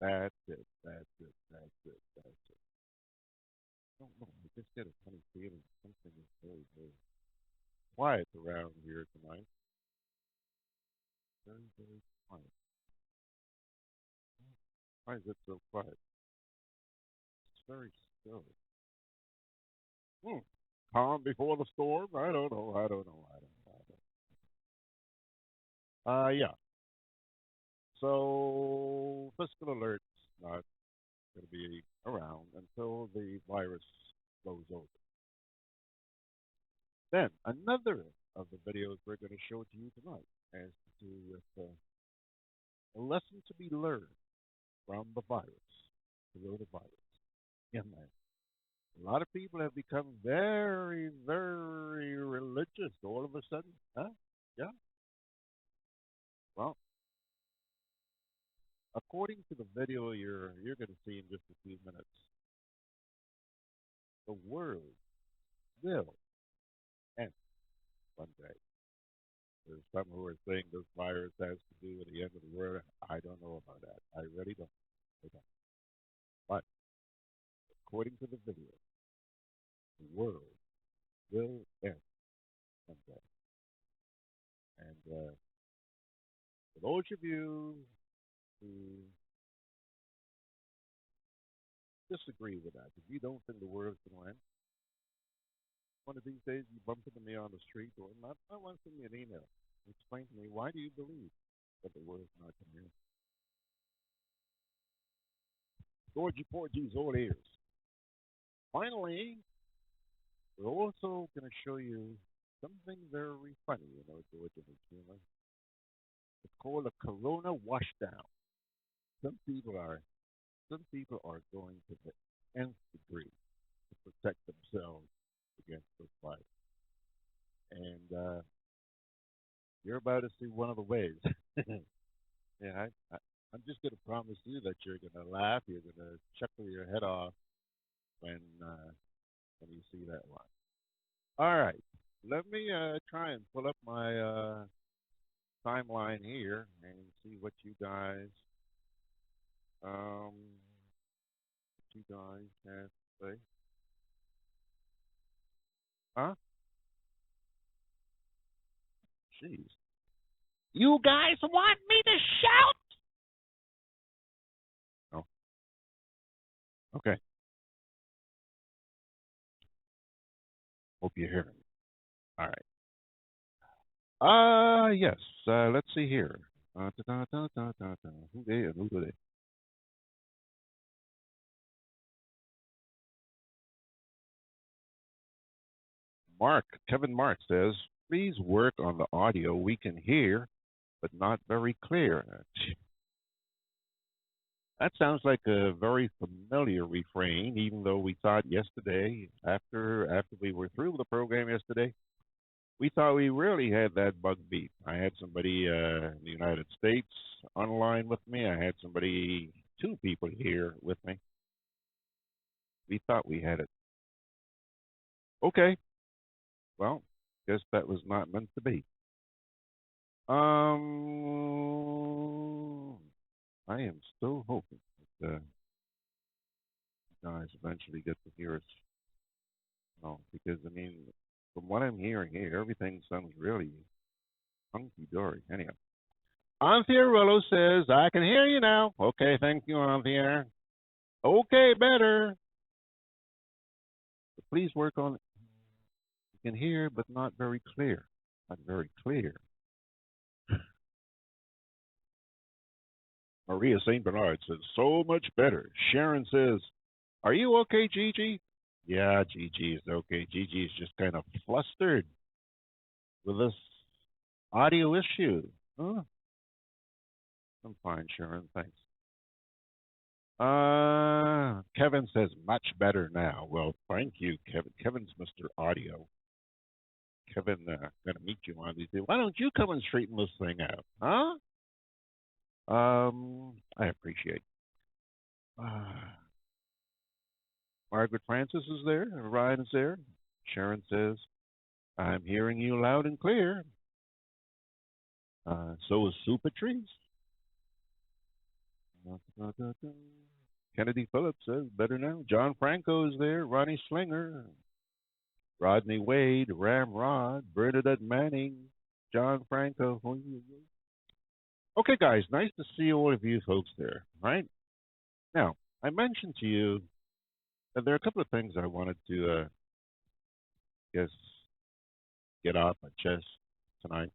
That's it. That's it. That's it. That's it. I don't know. I just get a funny feeling something is very, very quiet around here tonight. Very, very quiet. Why is it so quiet? It's very still. Hmm. Calm before the storm? I don't know. I don't know. I don't know. Yeah. So fiscal alert's not going to be around until the virus blows over. Then another of the videos we're going to show to you tonight has to do with a lesson to be learned from the virus, coronavirus. Yeah, man. A lot of people have become very, very religious all of a sudden. Huh? Yeah. Well, according to the video you're going to see in just a few minutes, the world will end one day. There's some who are saying this virus has to do with the end of the world. I don't know about that. I really don't. I don't. But according to the video, the world will end one day. And for those of you who disagree with that, if you don't think the world's going to end, one of these days you bump into me on the street or not want to send me an email. Explain to me, why do you believe that the world's not going to end? Georgie Porgy's old ears. Finally, we're also going to show you something very funny, Georgia and humor. It's called a Corona washdown. Some people are some people are going to the nth degree to protect themselves against this virus. And you're about to see one of the ways. Yeah, I'm just going to promise you that you're going to laugh, you're going to chuckle your head off when you see that one. All right, let me try and pull up my timeline here and see um, what you guys have to say. Huh? Jeez. You guys want me to shout? Oh, okay. Hope you're hearing me. All right. Yes. Let's see here. Who they? Who do they? Kevin Mark says, please work on the audio. We can hear, but not very clear. That sounds like a very familiar refrain, even though we thought yesterday, after we were through with the program yesterday, we thought we really had that bug beat. I had somebody in the United States online with me. I had two people here with me. We thought we had it. Okay, well, guess that was not meant to be. I am still hoping that you guys eventually get to hear us. No, because I mean, from what I'm hearing here, everything sounds really hunky dory. Anyhow, Anthea Rollo says, I can hear you now. Okay, thank you, Anthea. Okay, better. But please work on it. You can hear, but not very clear. Not very clear. Maria St. Bernard says, so much better. Sharon says, are you okay, Gigi? Yeah, Gigi is okay. Gigi is just kind of flustered with this audio issue. Huh? I'm fine, Sharon. Thanks. Kevin says, much better now. Well, thank you, Kevin. Kevin's Mr. Audio. Kevin, going to meet you one of these days. Why don't you come and straighten this thing out? Huh? I appreciate it. Margaret Francis is there. Ryan is there. Sharon says, I'm hearing you loud and clear. So is Super Trees. Kennedy Phillips says better now. John Franco's there. Ronnie Slinger. Rodney Wade. Ramrod. Bernadette Manning. John Franco. Okay, guys. Nice to see all of you folks there. Right now, I mentioned to you that there are a couple of things I wanted to, guess, get off my chest tonight,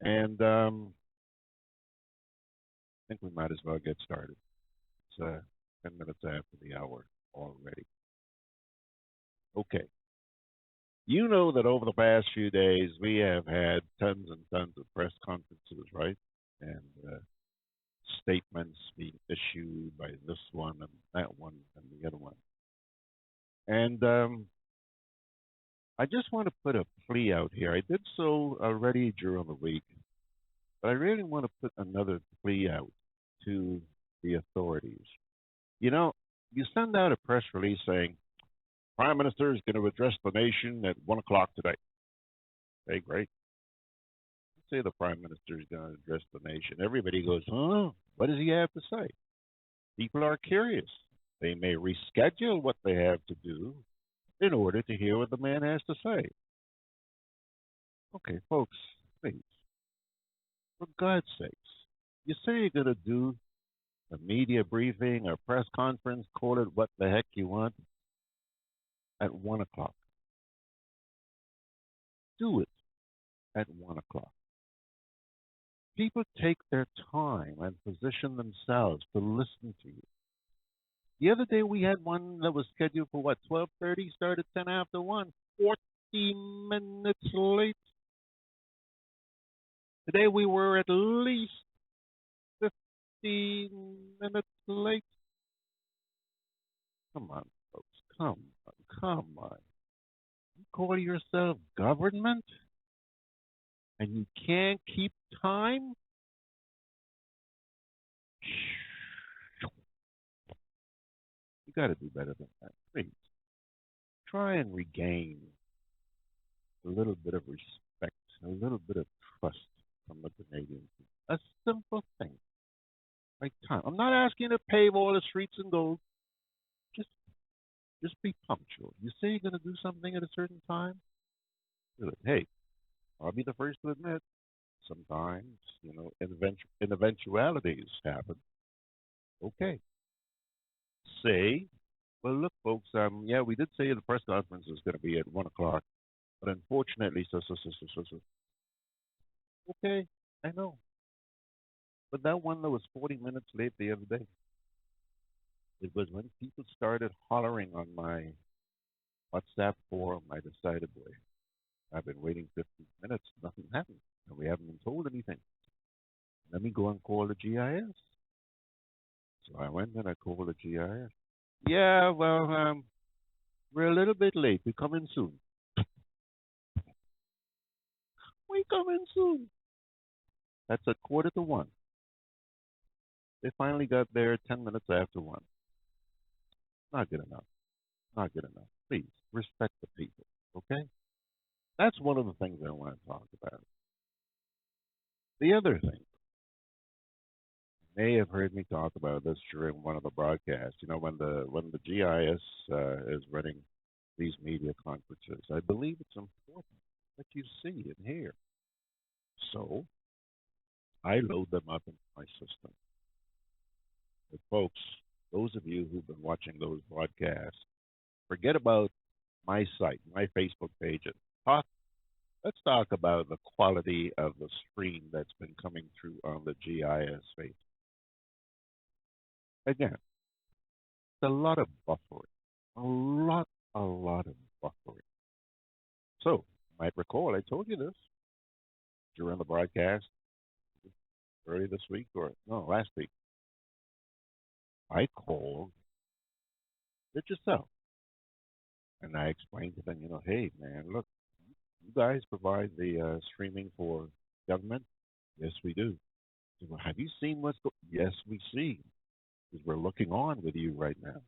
and I think we might as well get started. It's 10 minutes after the hour already. Okay. You know that over the past few days we have had tons and tons of press conferences, right? And statements being issued by this one and that one and the other one. And I just want to put a plea out here. I did so already during the week, but I really want to put another plea out to the authorities. You know, you send out a press release saying, Prime Minister is going to address the nation at 1 o'clock today. Okay, great. Let's say the Prime Minister is going to address the nation. Everybody goes, huh? What does he have to say? People are curious. They may reschedule what they have to do in order to hear what the man has to say. Okay, folks, please, for God's sakes, you say you're going to do a media briefing or press conference, call it what the heck you want, at 1 o'clock. Do it at 1 o'clock. People take their time and position themselves to listen to you. The other day we had one that was scheduled for what, 12:30, started 10 after 1, 40 minutes late. Today we were at least 15 minutes late. Come on, folks, come on. You call yourself government and you can't keep time? You got to do better than that, please. Try and regain a little bit of respect, a little bit of trust from the Canadians. A simple thing like time. I'm not asking you to pave all the streets in gold. Just be punctual. You say you're going to do something at a certain time, do it. Hey, I'll be the first to admit, sometimes, eventualities happen. Okay. Say, well, look, folks, yeah, we did say the press conference is going to be at 1 o'clock, but unfortunately, so. Okay, I know. But that one that was 40 minutes late the other day, it was when people started hollering on my WhatsApp forum. I decided, boy, I've been waiting 15 minutes, nothing happened, and we haven't been told anything. Let me go and call the GIS. So I went and I called the GIS. Yeah, well, we're a little bit late. We're coming soon. We're coming soon. That's at 1:45. They finally got there 10 minutes after 1. Not good enough. Not good enough. Please, respect the people, okay? That's one of the things I want to talk about. The other thing, you may have heard me talk about this during one of the broadcasts. You know, when the GIS is running these media conferences, I believe it's important that you see and hear. So I load them up into my system. But folks, those of you who've been watching those broadcasts, forget about my site, my Facebook page, and let's talk about the quality of the stream that's been coming through on the GIS space. Again, it's a lot of buffering. A lot of buffering. So, you might recall I told you this during the broadcast early this week, or no, last week. I called it yourself. And I explained to them, hey, man, look, you guys provide the streaming for government? Yes, we do. So, well, have you seen what's going on? Yes, we see. Because we're looking on with you right now.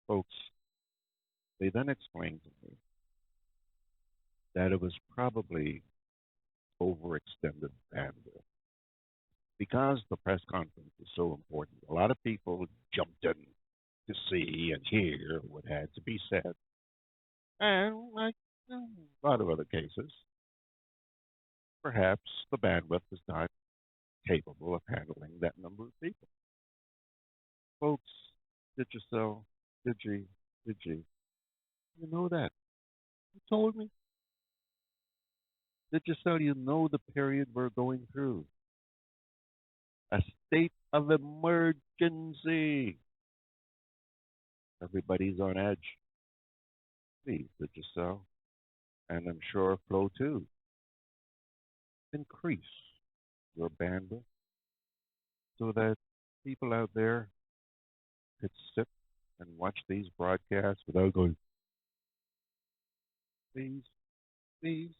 Folks, they then explained to me that it was probably overextended bandwidth. because the press conference was so important, a lot of people jumped in to see and hear what had to be said. And like a lot of other cases, perhaps the bandwidth is not capable of handling that number of people. Folks, did you sell? Did you? Did you? You know that. You told me. Did you sell? You know the period we're going through. A state of emergency. Everybody's on edge. Please, did you sell? And I'm sure Flow too. Increase your bandwidth so that people out there could sit and watch these broadcasts without going, please, please,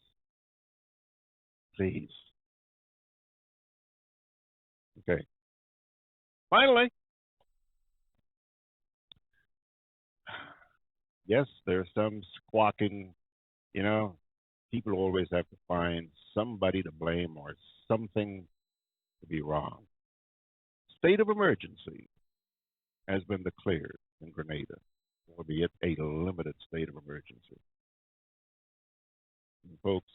please. Okay. Finally, yes, there's some squawking, you know, people always have to find somebody to blame or something to be wrong. State of emergency has been declared in Grenada, albeit a limited state of emergency. And folks,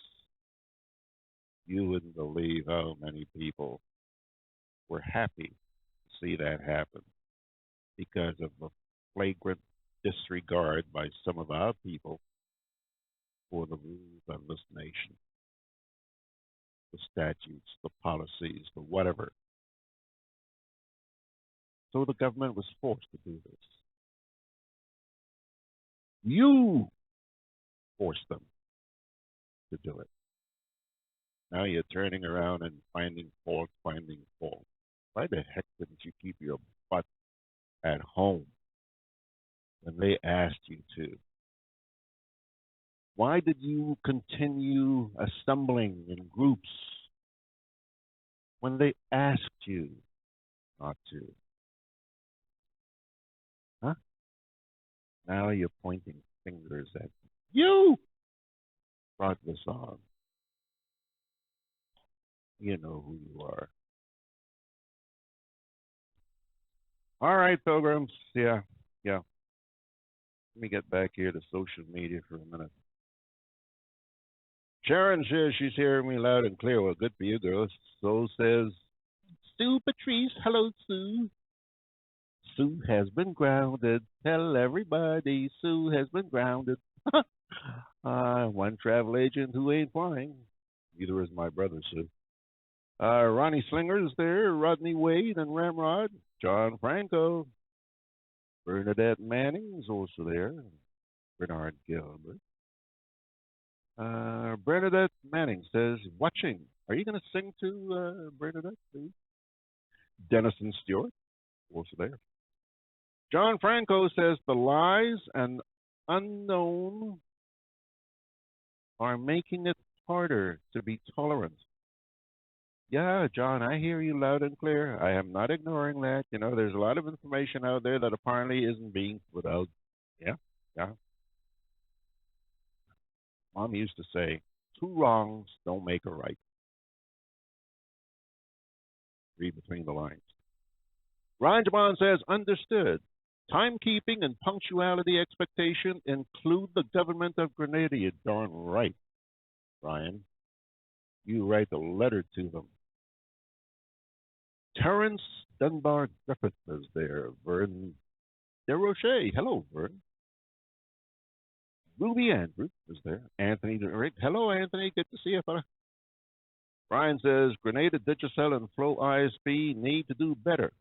you wouldn't believe how many people were happy to see that happen because of the flagrant disregard by some of our people for the rules of this nation, the statutes, the policies, the whatever. So the government was forced to do this. You forced them to do it. Now you're turning around and finding fault, finding fault. Why the heck didn't you keep your butt at home when they asked you to? Why did you continue assembling in groups when they asked you not to? Huh? Now you're pointing fingers at you. Brought this on. You know who you are. All right, pilgrims. Yeah. Let me get back here to social media for a minute. Sharon says she's hearing me loud and clear. Well, good for you, girls. So says Sue Patrice. Hello, Sue. Sue has been grounded. Tell everybody Sue has been grounded. One travel agent who ain't flying. Neither is my brother, Sue. Ronnie Slinger's there. Rodney Wade and Ramrod. John Franco. Bernadette Manning's also there. Bernard Gilbert. Bernadette Manning says, watching. Are you going to sing to Bernadette, please? Denison Stewart, also there. John Franco says, the lies and unknown are making it harder to be tolerant. Yeah, John, I hear you loud and clear. I am not ignoring that. You know, there's a lot of information out there that apparently isn't being put out. Yeah. Mom used to say, two wrongs don't make a right. Read between the lines. Ryan Jabon says, understood. Timekeeping and punctuality expectation include the government of Grenada. You're darn right, Ryan. You write a letter to them. Terrence Dunbar Griffith is there. Vern DeRoche. Hello, Vern. Ruby Andrew is there. Anthony DeRick. Hello, Anthony. Good to see you, fella. Brian says, Grenada Digicel and Flow ISP need to do better.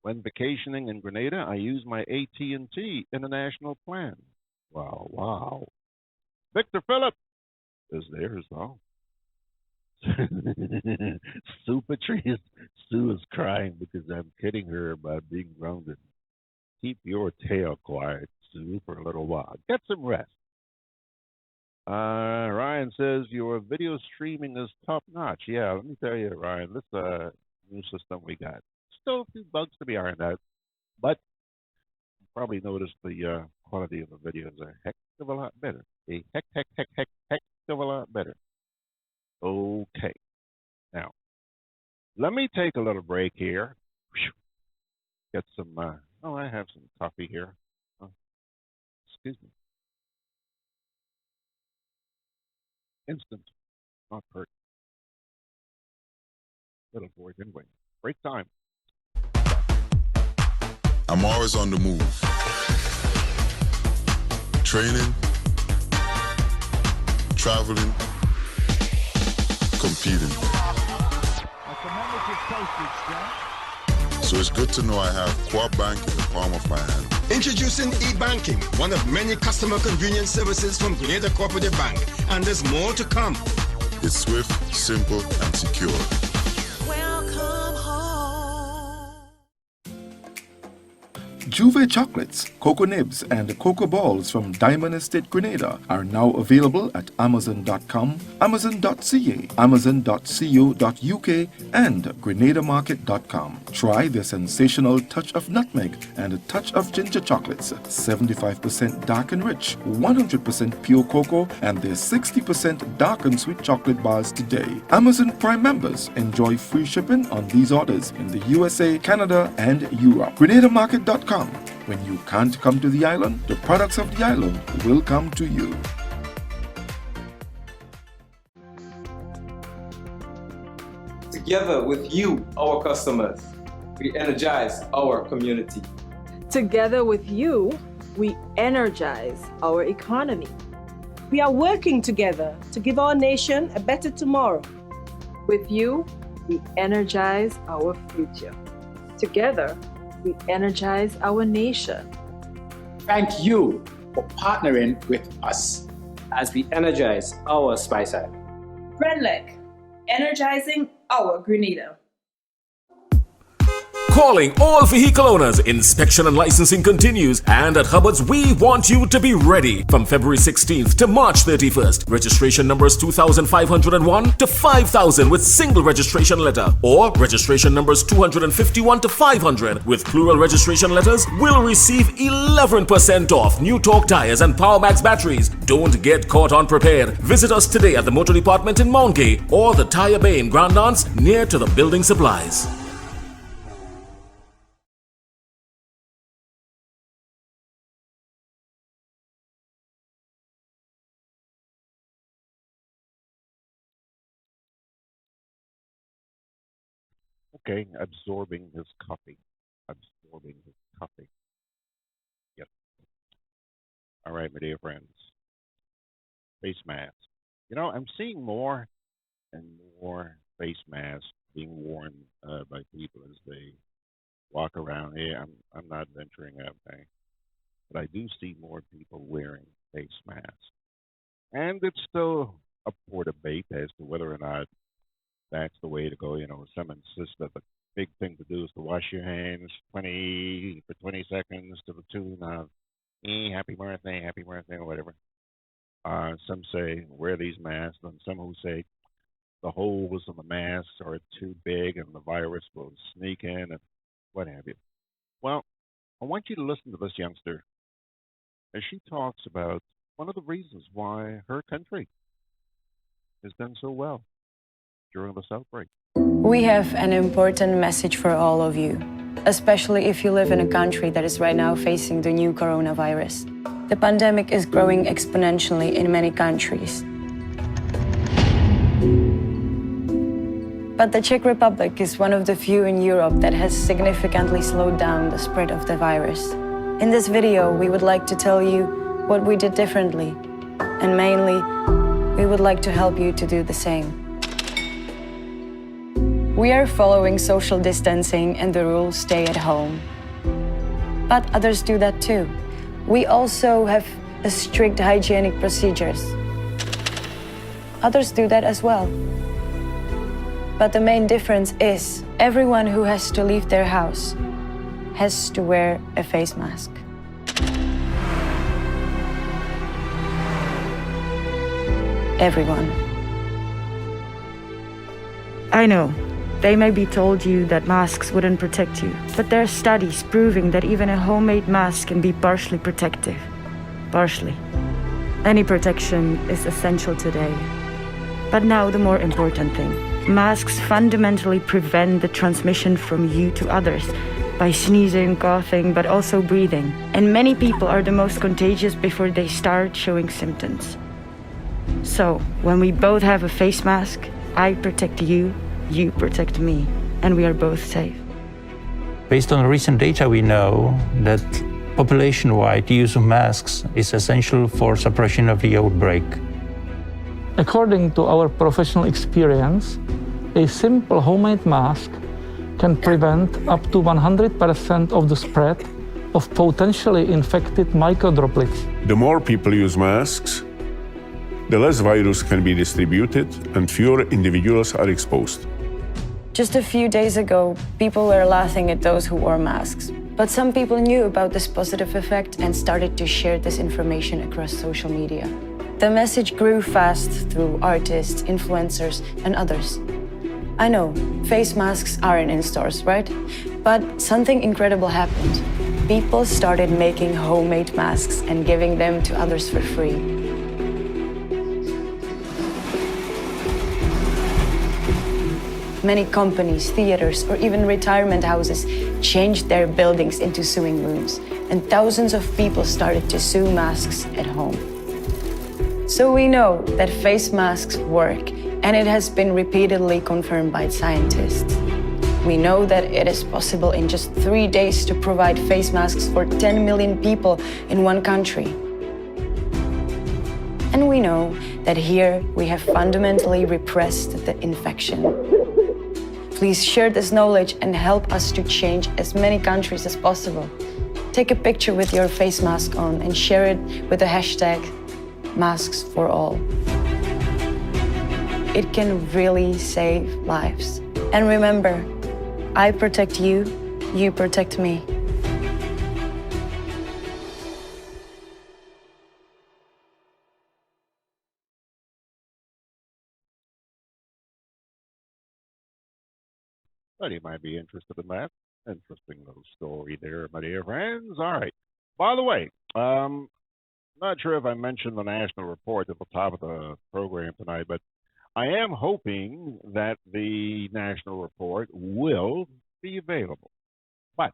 When vacationing in Grenada, I use my AT&T international plan. Wow. Victor Phillip is there as well. Sue Patrice. Sue is crying because I'm kidding her about being grounded. Keep your tail quiet, Sue, for a little while. Get some rest. Ryan says your video streaming is top notch. Yeah, let me tell you, Ryan, this new system we got. Still a few bugs to be ironed out, but you probably noticed the quality of the video is a heck of a lot better. A heck of a lot better. Okay. Now, Let me take a little break here. Get some, I have some coffee here. Oh, excuse me. Instant, not hurt. Little boy anyway. Break time. I'm always on the move. Training, traveling, competing. So it's good to know I have Core Bank in the palm of my hand. Introducing e-banking, one of many customer convenience services from Grenada Cooperative Bank, and there's more to come. It's swift, simple, and secure. Juve chocolates, cocoa nibs, and cocoa balls from Diamond Estate Grenada are now available at Amazon.com, Amazon.ca, Amazon.co.uk, and GrenadaMarket.com. Try the sensational touch of nutmeg and a touch of ginger chocolates, 75% dark and rich, 100% pure cocoa, and their 60% dark and sweet chocolate bars today. Amazon Prime members enjoy free shipping on these orders in the USA, Canada, and Europe. GrenadaMarket.com. When you can't come to the island, the products of the island will come to you. Together with you, our customers, we energize our community. Together with you, we energize our economy. We are working together to give our nation a better tomorrow. With you, we energize our future. Together, we energize our nation. Thank you for partnering with us as we energize our Spice Island. GrenLec, energizing our Grenada. Calling all vehicle owners, inspection and licensing continues, and at Hubbard's we want you to be ready. From February 16th to March 31st, registration numbers 2,501 to 5,000 with single registration letter, or registration numbers 251 to 500 with plural registration letters will receive 11% off new torque tires and PowerMax batteries. Don't get caught unprepared. Visit us today at the Motor Department in Mount Gay or the Tire Bay in Grand Anse near to the building supplies. Okay, absorbing his coffee. Absorbing his coffee. Yep. All right, my dear friends. Face masks. You know, I'm seeing more and more face masks being worn by people as they walk around here. I'm not venturing out, okay? But I do see more people wearing face masks. And it's still up for debate as to whether or not that's the way to go. You know, some insist that the big thing to do is to wash your hands for 20 seconds to the tune of happy birthday, or whatever. Some say wear these masks, and some who say the holes in the masks are too big and the virus will sneak in and what have you. Well, I want you to listen to this youngster as she talks about one of the reasons why her country has done so well during this outbreak. We have an important message for all of you, especially if you live in a country that is right now facing the new coronavirus. The pandemic is growing exponentially in many countries. But the Czech Republic is one of the few in Europe that has significantly slowed down the spread of the virus. In this video, we would like to tell you what we did differently, and mainly, we would like to help you to do the same. We are following social distancing and the rules stay at home. But others do that too. We also have strict hygienic procedures. Others do that as well. But the main difference is everyone who has to leave their house has to wear a face mask. Everyone. I know. They may be told you that masks wouldn't protect you, but there are studies proving that even a homemade mask can be partially protective. Partially. Any protection is essential today. But now the more important thing. masks fundamentally prevent the transmission from you to others by sneezing, coughing, but also breathing. And many people are the most contagious before they start showing symptoms. So, when we both have a face mask, I protect you, you protect me, and we are both safe. Based on recent data, we know that population-wide use of masks is essential for suppression of the outbreak. According to our professional experience, a simple homemade mask can prevent up to 100% of the spread of potentially infected microdroplets. The more people use masks, the less virus can be distributed and fewer individuals are exposed. Just a few days ago, people were laughing at those who wore masks. But some people knew about this positive effect and started to share this information across social media. The message grew fast through artists, influencers, and others. I know, face masks aren't in stores, right? But something incredible happened. People started making homemade masks and giving them to others for free. Many companies, theaters, or even retirement houses changed their buildings into sewing rooms, and thousands of people started to sew masks at home. So we know that face masks work, and it has been repeatedly confirmed by scientists. We know that it is possible in just 3 days to provide face masks for 10 million people in one country. And we know that here we have fundamentally repressed the infection. Please share this knowledge and help us to change as many countries as possible. Take a picture with your face mask on and share it with the hashtag #MasksForAll. It can really save lives. And remember, I protect you, you protect me. But you might be interested in that. Interesting little story there, my dear friends. All right. By the way, not sure if I mentioned the national report at the top of the program tonight, but I am hoping that the national report will be available. But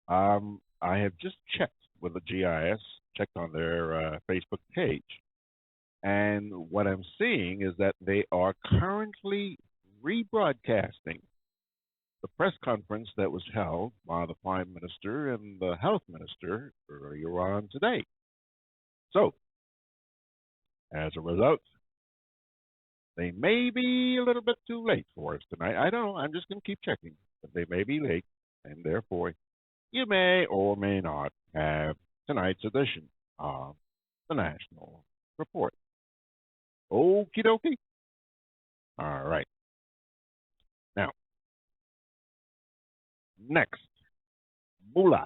I have just checked with the GIS, checked on their Facebook page, and what I'm seeing is that they are currently rebroadcasting the press conference that was held by the Prime Minister and the Health Minister earlier on today. So, as a result, they may be a little bit too late for us tonight. I don't know. I'm just going to keep checking. But they may be late, and therefore, you may or may not have tonight's edition of the National Report. Okie dokie. All right. Now, next, moolah.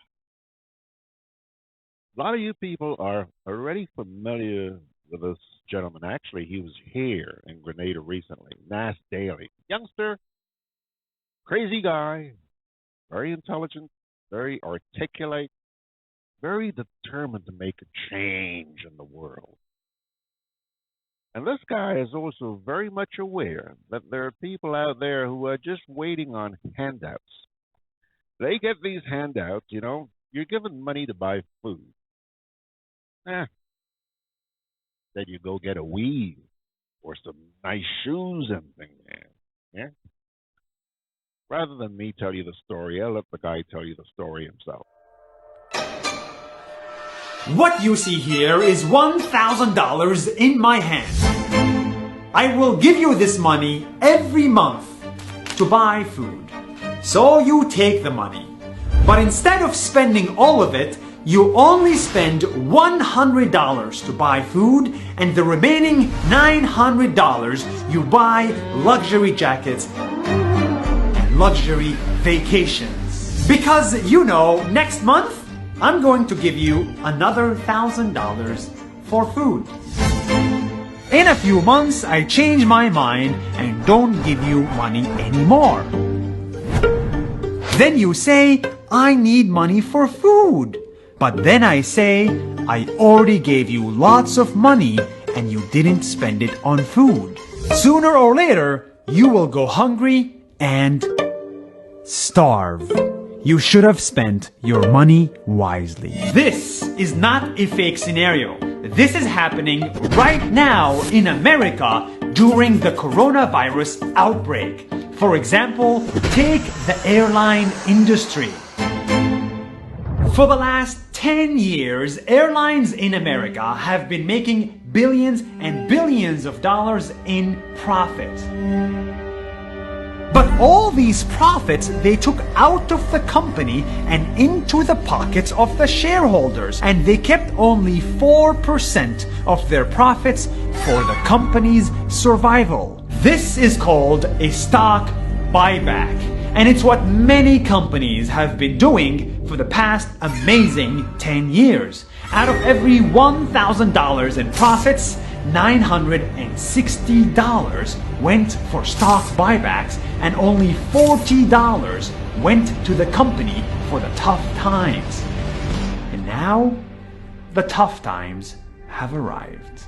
A lot of you people are already familiar with this gentleman. Actually, he was here in Grenada recently. Nas Daly. Youngster, crazy guy, very intelligent, very articulate, very determined to make a change in the world. And this guy is also very much aware that there are people out there who are just waiting on handouts. They get these handouts, you know, you're given money to buy food. Then you go get a weave or some nice shoes and things there. Yeah? Rather than me tell you the story, I'll let the guy tell you the story himself. What you see here is $1,000 in my hand. I will give you this money every month to buy food. So you take the money. But instead of spending all of it, you only spend $100 to buy food, and the remaining $900 you buy luxury jackets and luxury vacations. Because you know, next month, I'm going to give you another $1,000 for food. In a few months, I change my mind and don't give you money anymore. Then you say, I need money for food. But then I say, I already gave you lots of money and you didn't spend it on food. Sooner or later, you will go hungry and starve. You should have spent your money wisely. This is not a fake scenario. This is happening right now in America during the coronavirus outbreak. For example, take the airline industry. For the last 10 years, airlines in America have been making billions and billions of dollars in profit. But all these profits they took out of the company and into the pockets of the shareholders, and they kept only 4% of their profits for the company's survival. This is called a stock buyback, and it's what many companies have been doing for the past amazing 10 years. Out of every $1,000 in profits, $960 went for stock buybacks, and only $40 went to the company for the tough times. And now, the tough times have arrived.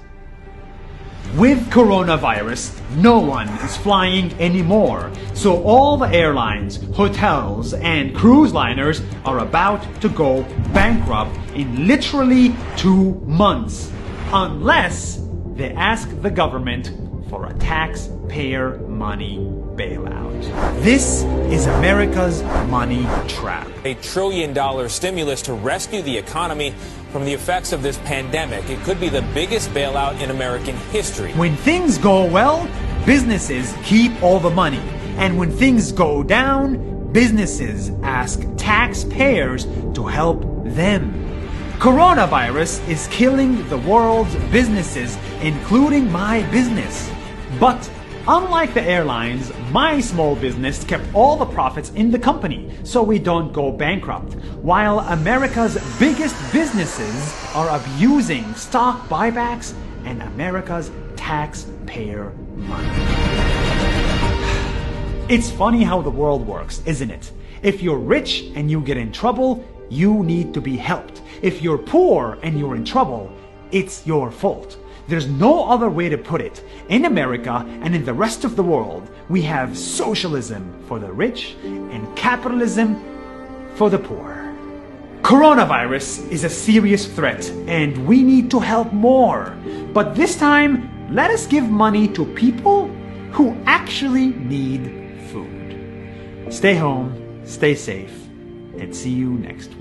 With coronavirus, no one is flying anymore, so all the airlines, hotels, and cruise liners are about to go bankrupt in literally 2 months, unless they ask the government for a taxpayer money bailout. This is America's money trap. $1 trillion stimulus to rescue the economy from the effects of this pandemic. It could be the biggest bailout in American history. When things go well, businesses keep all the money. And when things go down, businesses ask taxpayers to help them. Coronavirus is killing the world's businesses, including my business. But unlike the airlines, my small business kept all the profits in the company, so we don't go bankrupt. While America's biggest businesses are abusing stock buybacks and America's taxpayer money. It's funny how the world works, isn't it? If you're rich and you get in trouble, you need to be helped. If you're poor and you're in trouble, it's your fault. There's no other way to put it. In America and in the rest of the world, we have socialism for the rich and capitalism for the poor. Coronavirus is a serious threat and we need to help more. But this time, let us give money to people who actually need food. Stay home, stay safe, and see you next week.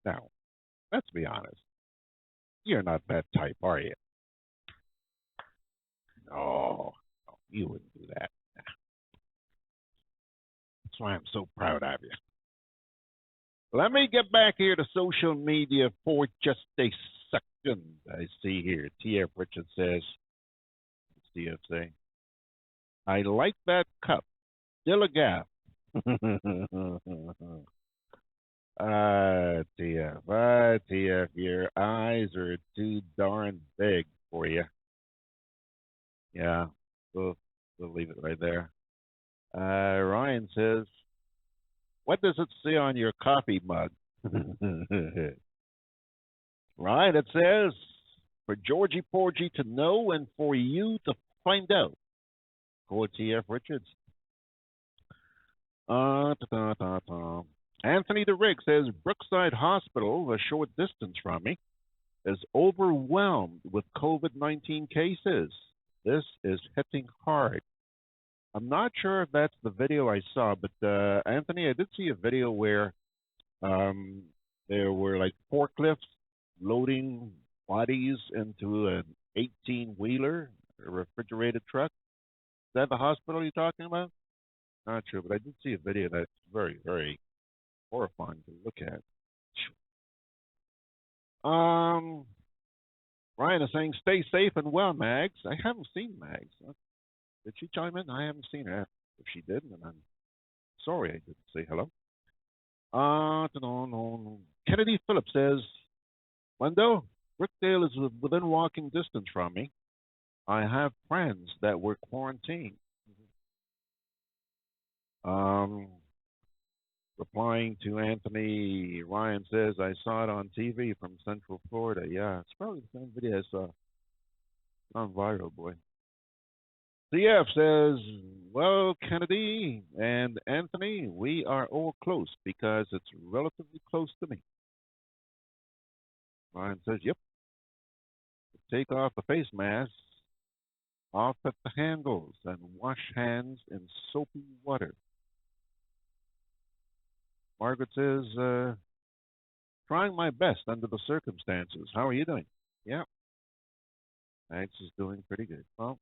Now, let's be honest. You're not that type, are you? No, you wouldn't do that. That's why I'm so proud of you. Let me get back here to social media for just a second. I see here, T.F. Richard says, CFC, I like that cup. Still a gap. TF, your eyes are too darn big for you. Yeah, we'll leave it right there. Ryan says, what does it say on your coffee mug? Right, it says, for Georgie Porgy to know and for you to find out. For TF Richards. Anthony DeRigg says, Brookside Hospital, a short distance from me, is overwhelmed with COVID-19 cases. This is hitting hard. I'm not sure if that's the video I saw, but Anthony, I did see a video where there were like forklifts loading bodies into an 18-wheeler, a refrigerated truck. Is that the hospital you're talking about? Not sure, but I did see a video that's very, very horrifying to look at. Ryan is saying, stay safe and well, Mags. I haven't seen Mags. Did she chime in? I haven't seen her. If she did, then I'm sorry I didn't say hello. Kennedy Phillips says, Wendell, Brookdale is within walking distance from me. I have friends that were quarantined. Replying to Anthony, Ryan says, I saw it on TV from Central Florida. Yeah, it's probably the same video I saw. It's on viral, boy. CF says, well, Kennedy and Anthony, we are all close because it's relatively close to me. Ryan says, yep. Take off the face masks, off at the handles, and wash hands in soapy water. Margaret says, trying my best under the circumstances. How are you doing? Yeah. Mags is doing pretty good. Well,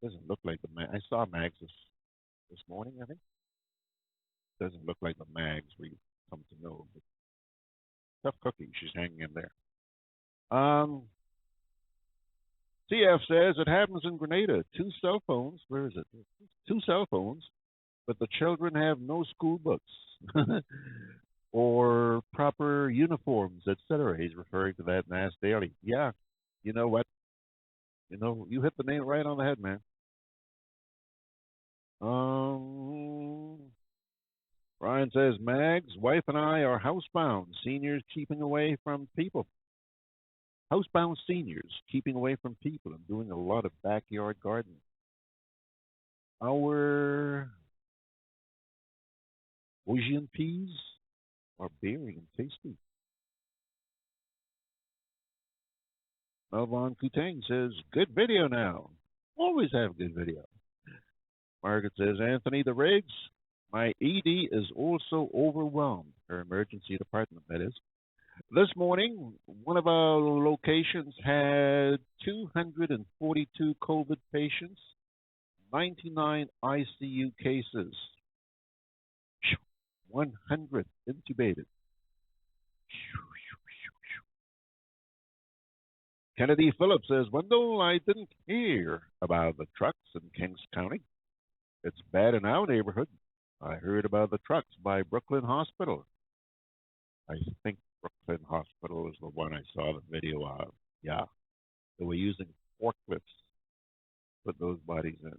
doesn't look like the Mags. I saw Mags this morning, I think. Doesn't look like the Mags we come to know. But tough cookie. She's hanging in there. CF says it happens in Grenada. 2 cell phones. Where is it? 2 cell phones, but the children have no school books or proper uniforms, etc. He's referring to that in Ask Daily. Yeah, you know what? You know, you hit the nail right on the head, man. Brian says, Mags, wife and I are housebound. Seniors keeping away from people. Housebound seniors keeping away from people and doing a lot of backyard gardening. Our Asian peas are berry and tasty. Melvon Kutang says, good video now. Always have good video. Margaret says, Anthony the Riggs, my ED is also overwhelmed. Her emergency department, that is. This morning, one of our locations had 242 COVID patients, 99 ICU cases, 100 intubated. Kennedy Phillips says, Wendell, I didn't hear about the trucks in Kings County. It's bad in our neighborhood. I heard about the trucks by Brooklyn Hospital. I think Brooklyn Hospital is the one I saw the video of. Yeah. They were using forklifts to put those bodies in.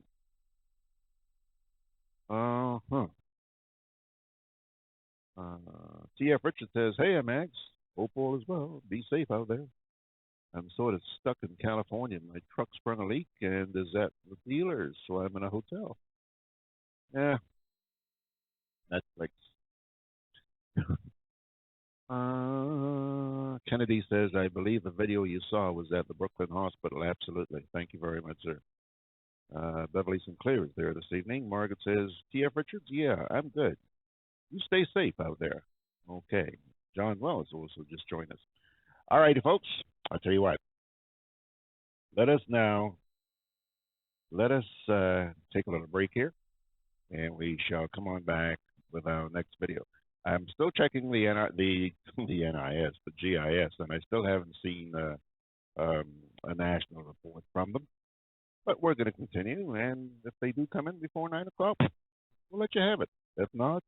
T.F. Richard says, hey, Max. Hope all is well. Be safe out there. I'm sort of stuck in California. My truck sprung a leak and is at the dealers, so I'm in a hotel. Yeah. Netflix. Kennedy says, I believe the video you saw was at the Brooklyn Hospital. Absolutely. Thank you very much, sir. Beverly Sinclair is there this evening. Margaret says, T.F. Richards, yeah, I'm good. You stay safe out there. Okay. John Wells also just joined us. All righty, folks. I'll tell you what. Let us take a little break here, and we shall come on back with our next video. I'm still checking the NIS, the GIS, and I still haven't seen a national report from them. But we're going to continue, and if they do come in before 9 o'clock, we'll let you have it. If not,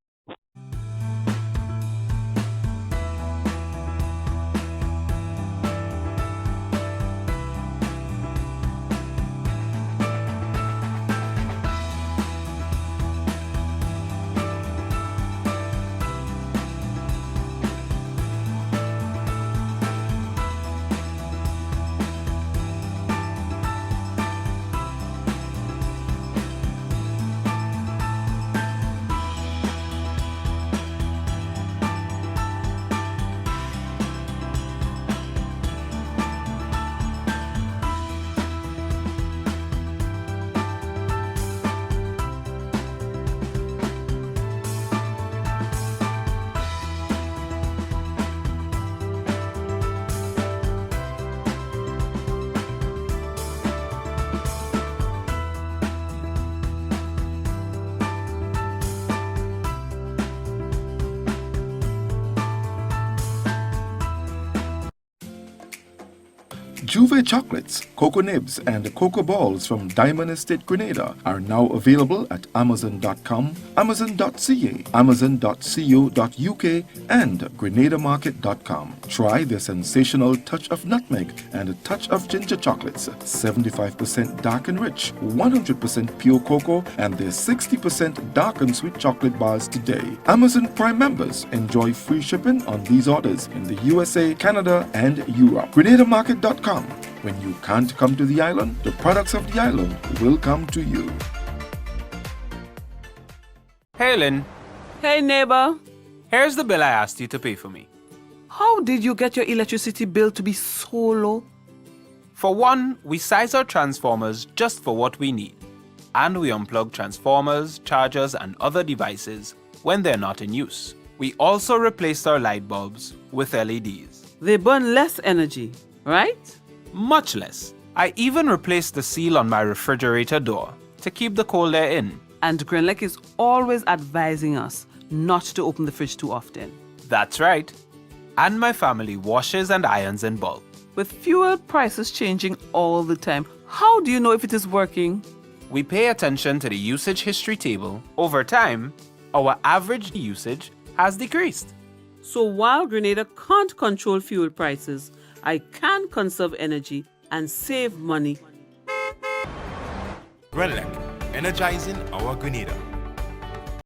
Juve chocolates, cocoa nibs, and cocoa balls from Diamond Estate Grenada are now available at Amazon.com, Amazon.ca, Amazon.co.uk, and GrenadaMarket.com. Try their sensational touch of nutmeg and a touch of ginger chocolates, 75% dark and rich, 100% pure cocoa, and their 60% dark and sweet chocolate bars today. Amazon Prime members enjoy free shipping on these orders in the USA, Canada, and Europe. GrenadaMarket.com. When you can't come to the island, the products of the island will come to you. Hey, Lynn. Hey, neighbor. Here's the bill I asked you to pay for me. How did you get your electricity bill to be so low? For one, we size our transformers just for what we need. And we unplug transformers, chargers, and other devices when they're not in use. We also replaced our light bulbs with LEDs. They burn less energy, right? Much less. I even replaced the seal on my refrigerator door to keep the cold air in. And Grenlec is always advising us not to open the fridge too often. That's right. And my family washes and irons in bulk. With fuel prices changing all the time, how do you know if it is working? We pay attention to the usage history table. Over time, our average usage has decreased. So while Grenada can't control fuel prices, I can conserve energy and save money. Grenlec, energizing our Grenada.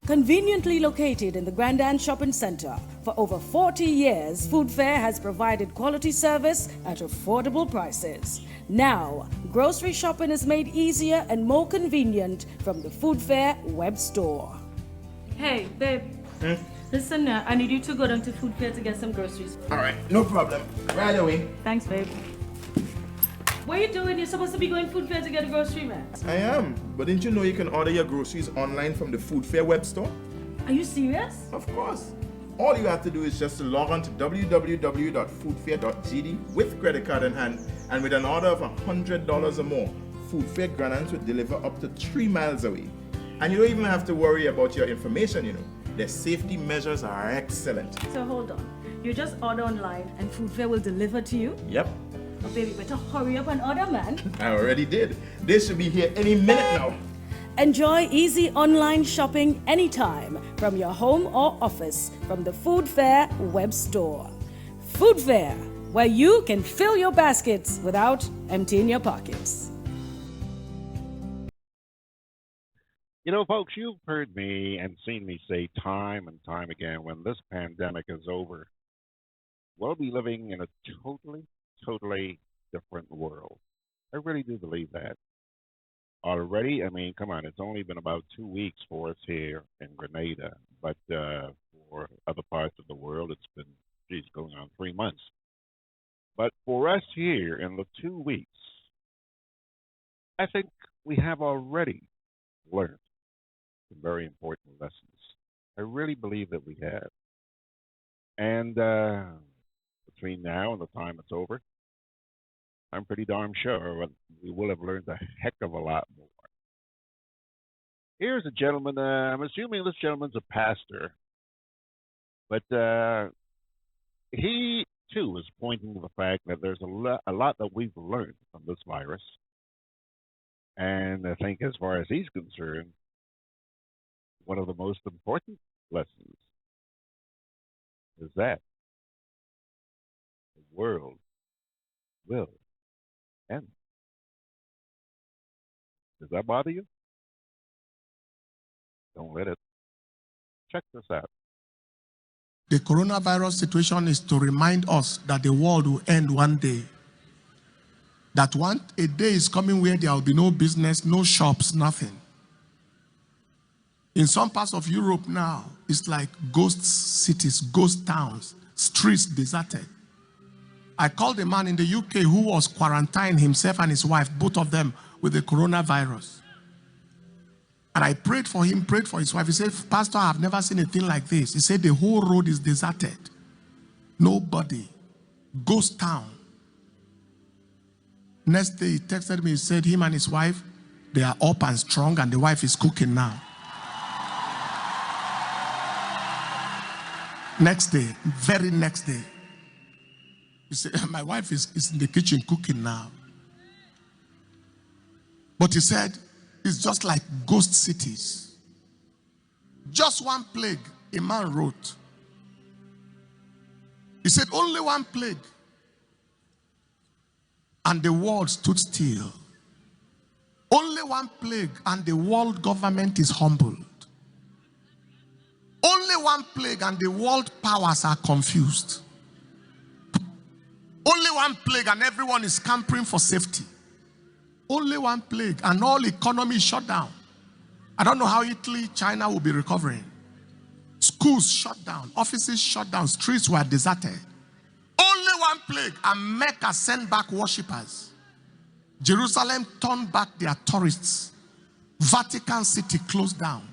Conveniently located in the Grand Shopping Center, for over 40 years, Food Fair has provided quality service at affordable prices. Now, grocery shopping is made easier and more convenient from the Food Fair web store. Hey, babe. Listen, I need you to go down to Food Fair to get some groceries. All right, no problem. Right away. Thanks, babe. What are you doing? You're supposed to be going Food Fair to get a grocery, man. I am, but didn't you know you can order your groceries online from the Food Fair web store? Are you serious? Of course. All you have to do is just to log on to www.foodfair.gd with credit card in hand, and with an order of $100 or more, Food Fair Grenada will deliver up to 3 miles away. And you don't even have to worry about your information, you know. Their safety measures are excellent. So hold on. You just order online and Food Fair will deliver to you? Yep. Oh, baby, better hurry up and order, man. I already did. They should be here any minute now. Enjoy easy online shopping anytime from your home or office from the Food Fair web store. Food Fair, where you can fill your baskets without emptying your pockets. You know, folks, you've heard me and seen me say time and time again, when this pandemic is over, we'll be living in a totally different world. I really do believe that. Already, I mean, come on, it's only been about 2 weeks for us here in Grenada, but for other parts of the world, it's been, going on 3 months. But for us here in the 2 weeks, I think we have already learned some very important lessons. I really believe that we have. And between now and the time it's over, I'm pretty darn sure we will have learned a heck of a lot more. Here's a gentleman, I'm assuming this gentleman's a pastor, but he too is pointing to the fact that there's a lot that we've learned from this virus. And I think as far as he's concerned, one of the most important lessons is that the world will end. Does that bother you? Don't let it. Check this out. The coronavirus situation is to remind us that the world will end one day. That a day is coming where there will be no business, no shops, nothing. In some parts of Europe now, it's like ghost cities, ghost towns, streets deserted. I called a man in the UK who was quarantined, himself and his wife, both of them with the coronavirus. And I prayed for him, prayed for his wife. He said, Pastor, I've never seen a thing like this. He said the whole road is deserted. Nobody. Ghost town. Next day he texted me, he said him and his wife, they are up and strong and the wife is cooking now. Next day, very next day. He said, my wife is in the kitchen cooking now. But he said, it's just like ghost cities. Just one plague, a man wrote. He said, only one plague. And the world stood still. Only one plague and the world government is humbled. Only one plague and the world powers are confused. Only one plague and everyone is scampering for safety. Only one plague and all economy shut down. I don't know how Italy, China will be recovering. Schools shut down, offices shut down, streets were deserted. Only one plague and Mecca sent back worshippers. Jerusalem turned back their tourists. Vatican City closed down.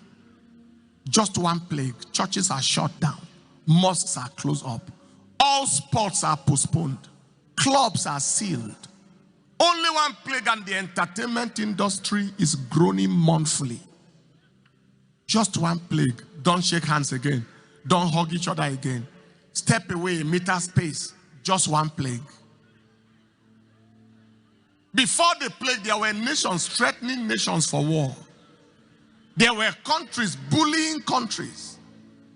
Just one plague. Churches are shut down. Mosques are closed up. All sports are postponed. Clubs are sealed. Only one plague and the entertainment industry is groaning mournfully. Just one plague. Don't shake hands again. Don't hug each other again. Step away a meter space. Just one plague. Before the plague, there were nations threatening nations for war. There were countries bullying countries.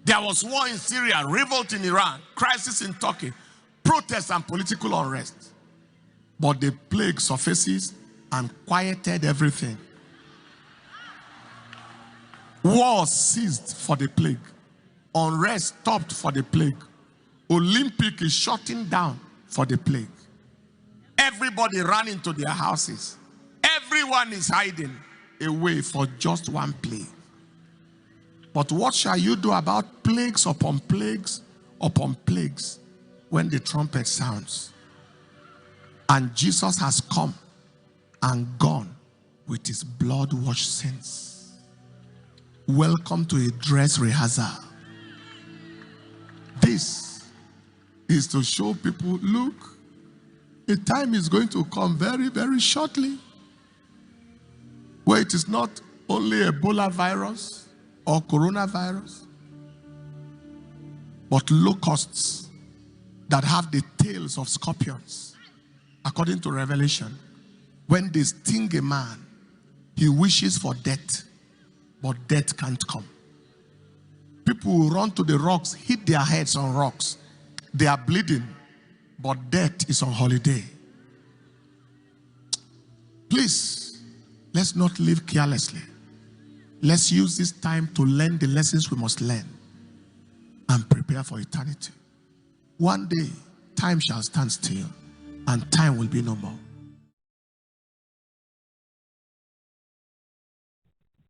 There was war in Syria, revolt in Iran, crisis in Turkey, protests and political unrest. But the plague surfaces and quieted everything. War ceased for the plague. Unrest stopped for the plague. Olympic is shutting down for the plague. Everybody ran into their houses. Everyone is hiding away for just one plague. But what shall you do about plagues upon plagues upon plagues when the trumpet sounds? And Jesus has come and gone with his blood-washed sins. Welcome to a dress rehearsal. This is to show people, look, a time is going to come very, very shortly where it is not only Ebola virus or coronavirus, but locusts that have the tails of scorpions. According to Revelation, when they sting a man, he wishes for death, but death can't come. People will run to the rocks, hit their heads on rocks. They are bleeding, but death is on holiday. Please, let's not live carelessly. Let's use this time to learn the lessons we must learn and prepare for eternity. One day, time shall stand still and time will be no more.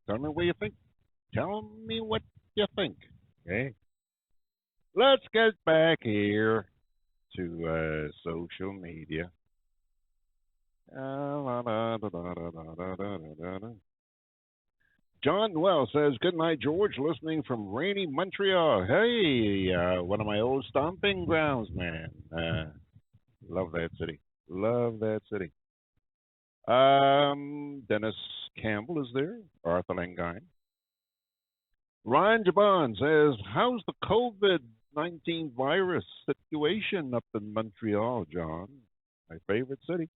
Tell me what you think. Tell me what you think. Okay. Let's get back here to social media. John Noel says, good night, George, listening from rainy Montreal. Hey, one of my old stomping grounds, man. Love that city. Love that city. Dennis Campbell is there. Arthur Langine. Ryan Jabon says, how's the COVID-19 virus situation up in Montreal, John? My favorite city.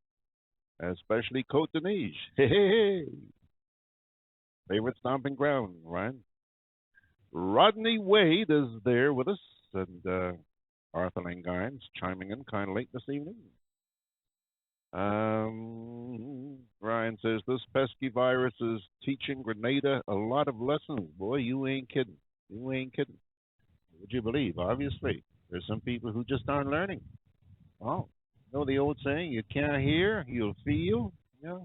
Especially Côte d'Ivoire. Hey, hey, hey. Favorite stomping ground, Ryan. Rodney Wade is there with us, and Arthur Langine's chiming in kind of late this evening. Ryan says, this pesky virus is teaching Grenada a lot of lessons. Boy, you ain't kidding. You ain't kidding. Would you believe? Obviously, there's some people who just aren't learning. Oh, you know the old saying, you can't hear, you'll feel. Yeah,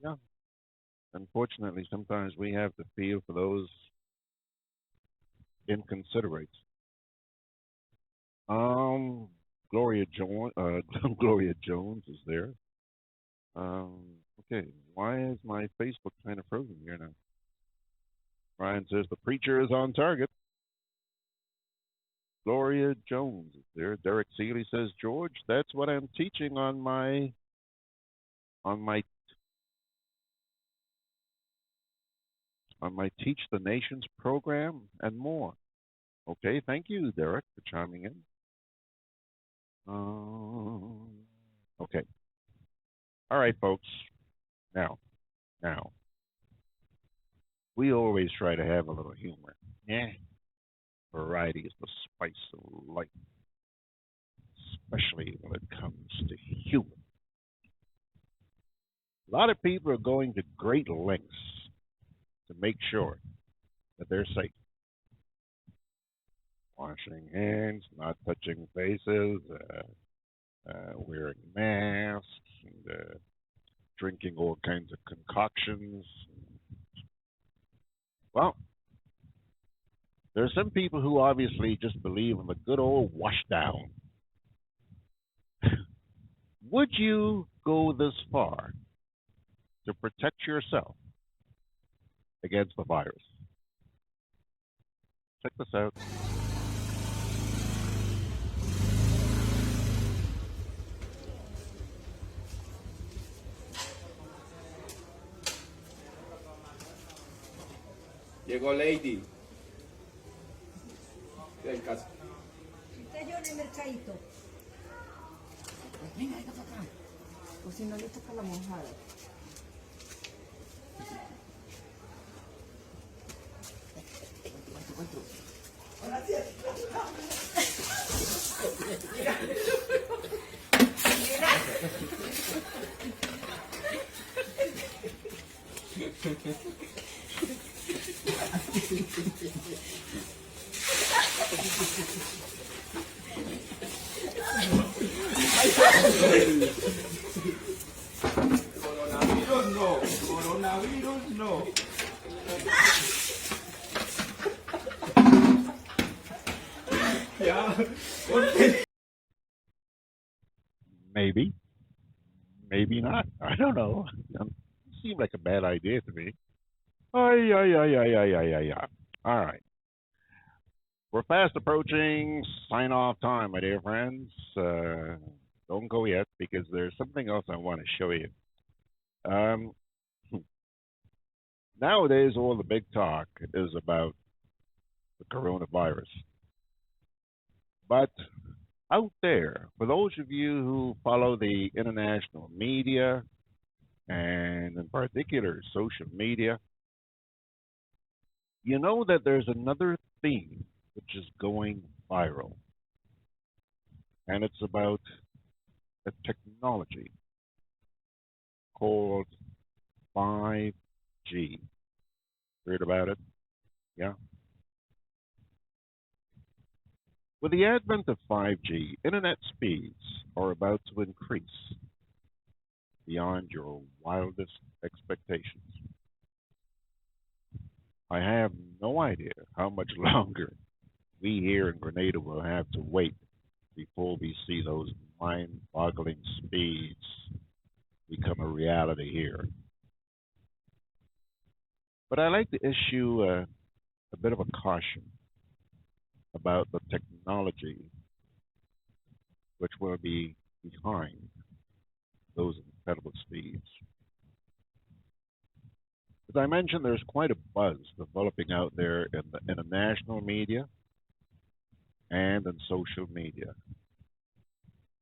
yeah. Unfortunately, sometimes we have to feel for those inconsiderates. Gloria Jones is there. Okay, why is my Facebook kind of frozen here now? Ryan says the preacher is on target. Gloria Jones is there. Derek Seeley says, George, that's what I'm teaching on my Teach the Nations program and more. Okay, thank you, Derek, for chiming in. Okay. All right, folks. Now, we always try to have a little humor. Yeah. Variety is the spice of life, especially when it comes to humor. A lot of people are going to great lengths to make sure that they're safe. Washing hands, not touching faces, wearing masks, and drinking all kinds of concoctions. Well, there are some people who obviously just believe in the good old washdown. Would you go this far to protect yourself against the virus? Check this out. Llegó Lady. Ven, casa. Usted yo en el mercadito. Venga, venga para acá. O si no le toca la mojada. Ahora sí. Coronavirus no. Ya. Maybe. Maybe not. I don't know. It seemed like a bad idea to me. Ay, ay, ay, ay, ay, ay, ay, ay. All right. We're fast approaching sign-off time, my dear friends. Don't go yet because there's something else I want to show you. Nowadays, all the big talk is about the coronavirus. But out there, for those of you who follow the international media, and in particular social media, you know that there's another theme which is going viral. And it's about a technology called 5G. Heard about it? Yeah. With the advent of 5G, internet speeds are about to increase beyond your wildest expectations. I have no idea how much longer we here in Grenada will have to wait before we see those mind-boggling speeds become a reality here. But I like to issue a bit of a caution about the technology which will be behind those incredible speeds. As I mentioned, there's quite a buzz developing out there in the international media and in social media.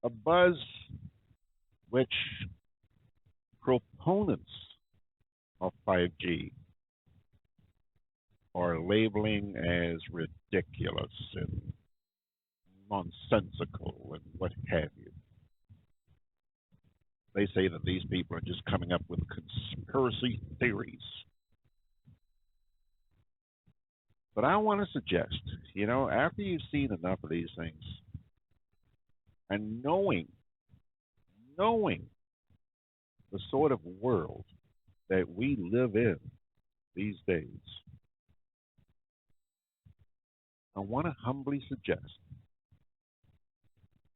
A buzz which proponents of 5G are labeling as ridiculous and nonsensical and what have you. They say that these people are just coming up with conspiracy theories. But I want to suggest, after you've seen enough of these things, and knowing the sort of world that we live in these days, I want to humbly suggest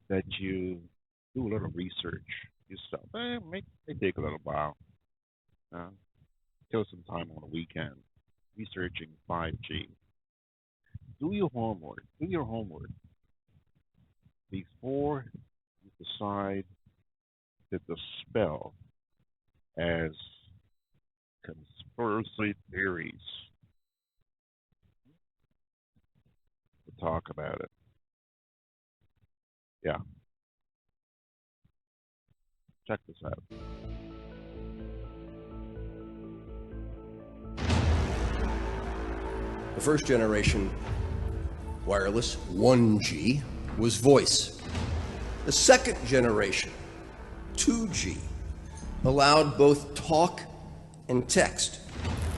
that you do a little research yourself. It may take a little while. Kill some time on the weekend researching 5G. Do your homework. Before you decide to dispel as conspiracy theories to talk about it. Yeah. Check this out. The first generation wireless, 1G, was voice. The second generation, 2G, allowed both talk and text.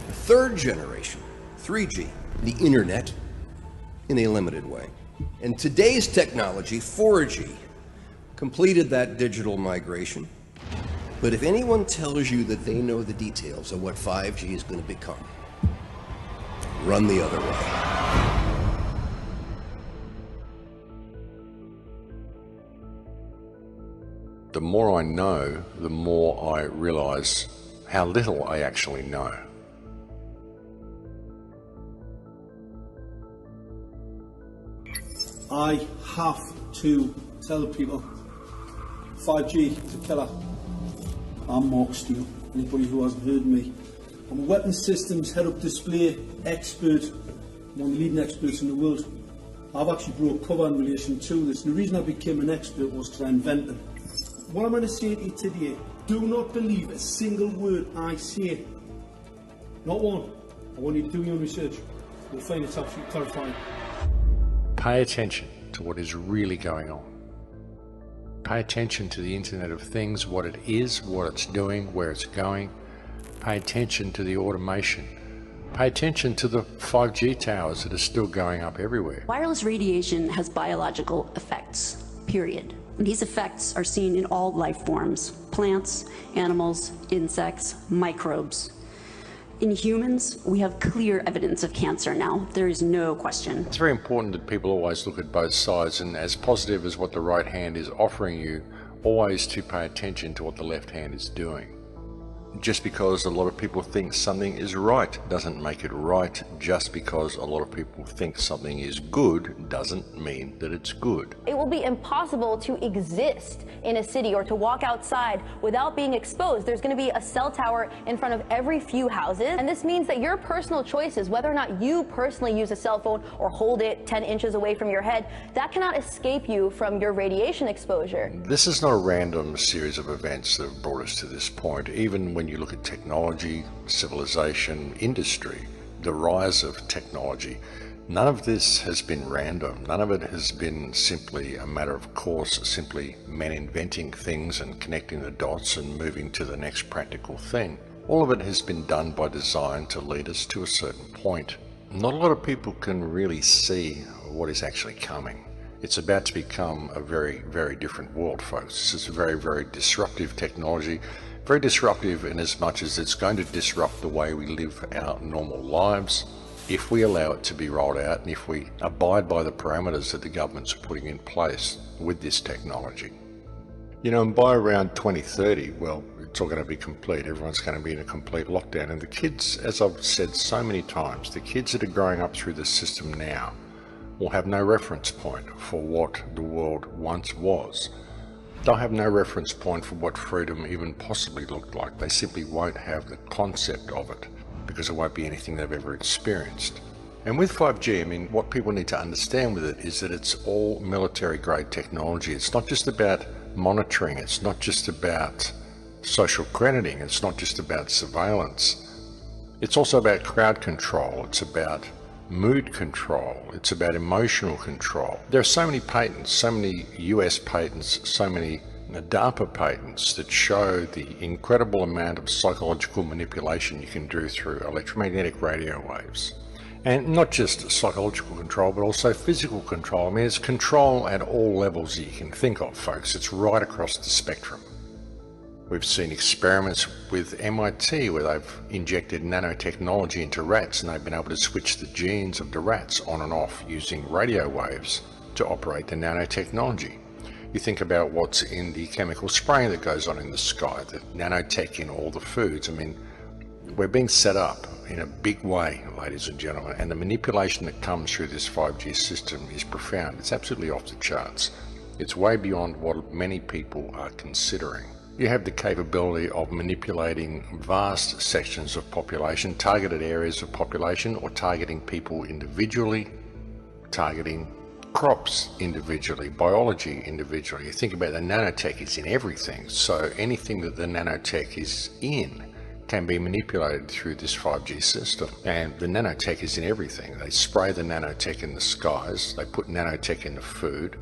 The third generation, 3G, the internet, in a limited way. And today's technology, 4G, completed that digital migration. But if anyone tells you that they know the details of what 5G is going to become, run the other way. The more I know, the more I realize how little I actually know. I have to tell people 5G is a killer. I'm Mark Steele, anybody who hasn't heard me. I'm a weapons systems head-up display expert, one of the leading experts in the world. I've actually brought cover in relation to this, and the reason I became an expert was because I invented. What I'm going to say to you today, do not believe a single word I say. Not one. I want you to do your own research. You'll find it's absolutely terrifying. Pay attention to what is really going on. Pay attention to the Internet of Things, what it is, what it's doing, where it's going. Pay attention to the automation. Pay attention to the 5G towers that are still going up everywhere. Wireless radiation has biological effects, period. And these effects are seen in all life forms: plants, animals, insects, microbes. In humans, we have clear evidence of cancer now. There is no question. It's very important that people always look at both sides, and as positive as what the right hand is offering you, always to pay attention to what the left hand is doing. Just because a lot of people think something is right doesn't make it right. Just because a lot of people think something is good doesn't mean that it's good. It will be impossible to exist in a city or to walk outside without being exposed. There's going to be a cell tower in front of every few houses, and this means that your personal choices, whether or not you personally use a cell phone or hold it 10 inches away from your head, that cannot escape you from your radiation exposure. This is not a random series of events that have brought us to this point. Even when you look at technology, civilization, industry, the rise of technology, none of this has been random. None of it has been simply a matter of course, simply men inventing things and connecting the dots and moving to the next practical thing. All of it has been done by design to lead us to a certain point. Not a lot of people can really see what is actually coming. It's about to become a very, very different world, folks. This is a very, very disruptive technology. Very disruptive in as much as it's going to disrupt the way we live our normal lives if we allow it to be rolled out and if we abide by the parameters that the governments are putting in place with this technology. You know, and by around 2030, well, it's all going to be complete. Everyone's going to be in a complete lockdown. And the kids, as I've said so many times, the kids that are growing up through the system now will have no reference point for what the world once was. They'll have no reference point for what freedom even possibly looked like. They simply won't have the concept of it because it won't be anything they've ever experienced. And with 5G, I mean, what people need to understand with it is that it's all military-grade technology. It's not just about monitoring. It's not just about social crediting. It's not just about surveillance. It's also about crowd control. It's about mood control. It's about emotional control. There are so many patents, so many US patents, so many DARPA patents that show the incredible amount of psychological manipulation you can do through electromagnetic radio waves. And not just psychological control, but also physical control. I mean, it's control at all levels that you can think of, folks. It's right across the spectrum. We've seen experiments with MIT where they've injected nanotechnology into rats and they've been able to switch the genes of the rats on and off using radio waves to operate the nanotechnology. You think about what's in the chemical spraying that goes on in the sky, the nanotech in all the foods. I mean, we're being set up in a big way, ladies and gentlemen, and the manipulation that comes through this 5G system is profound. It's absolutely off the charts. It's way beyond what many people are considering. You have the capability of manipulating vast sections of population, targeted areas of population, or targeting people individually, targeting crops individually, biology individually. You think about the nanotech, it's in everything. So anything that the nanotech is in can be manipulated through this 5G system. And the nanotech is in everything. They spray the nanotech in the skies, they put nanotech in the food,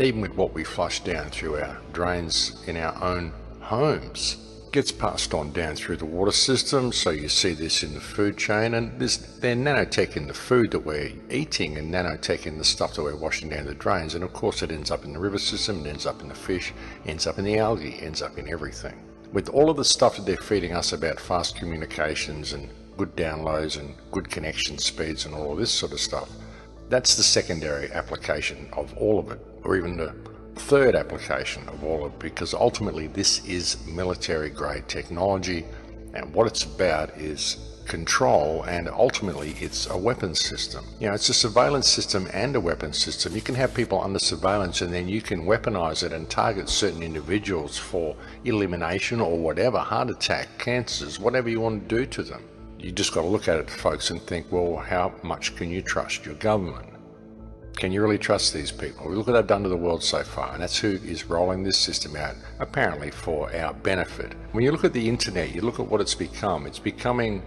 even with what we flush down through our drains in our own homes. Gets passed on down through the water system, so you see this in the food chain, and there's nanotech in the food that we're eating and nanotech in the stuff that we're washing down the drains, and of course it ends up in the river system, it ends up in the fish, ends up in the algae, ends up in everything. With all of the stuff that they're feeding us about fast communications and good downloads and good connection speeds and all of this sort of stuff, that's the secondary application of all of it, or even the third application of all of it, because ultimately this is military grade technology, and what it's about is control, and ultimately it's a weapons system. You know, it's a surveillance system and a weapons system. You can have people under surveillance and then you can weaponize it and target certain individuals for elimination or whatever, heart attack, cancers, whatever you want to do to them. You just got to look at it, folks, and think, well, how much can you trust your government? Can you really trust these people? Look what they've done to the world so far, and that's who is rolling this system out, apparently for our benefit. When you look at the internet, you look at what it's becoming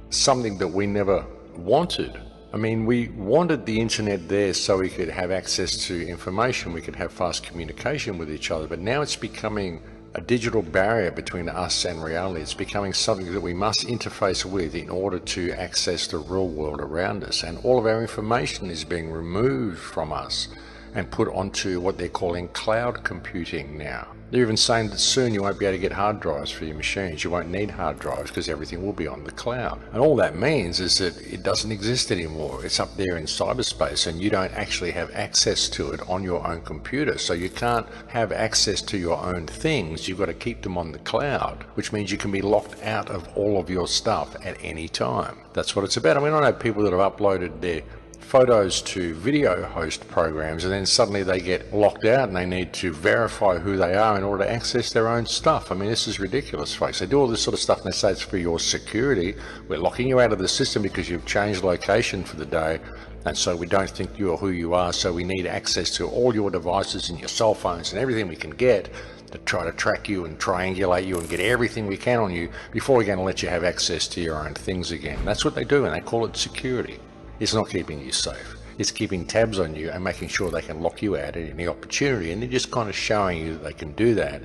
something that we never wanted. I mean, we wanted the internet there so we could have access to information, we could have fast communication with each other, but now it's becoming a digital barrier between us and reality. It's becoming something that we must interface with in order to access the real world around us. And all of our information is being removed from us and put onto what they're calling cloud computing now. They're even saying that soon you won't be able to get hard drives for your machines. You won't need hard drives because everything will be on the cloud. And all that means is that it doesn't exist anymore. It's up there in cyberspace and you don't actually have access to it on your own computer. So you can't have access to your own things. You've got to keep them on the cloud, which means you can be locked out of all of your stuff at any time. That's what it's about. I mean, I know people that have uploaded their photos to video host programs and then suddenly they get locked out and they need to verify who they are in order to access their own stuff. I mean, this is ridiculous, folks. They do all this sort of stuff and they say it's for your security. We're locking you out of the system because you've changed location for the day, and so we don't think you're who you are, so we need access to all your devices and your cell phones and everything we can get to try to track you and triangulate you and get everything we can on you before we're going to let you have access to your own things again. That's what they do, and they call it security. It's not keeping you safe. It's keeping tabs on you and making sure they can lock you out at any opportunity, and they're just kind of showing you that they can do that,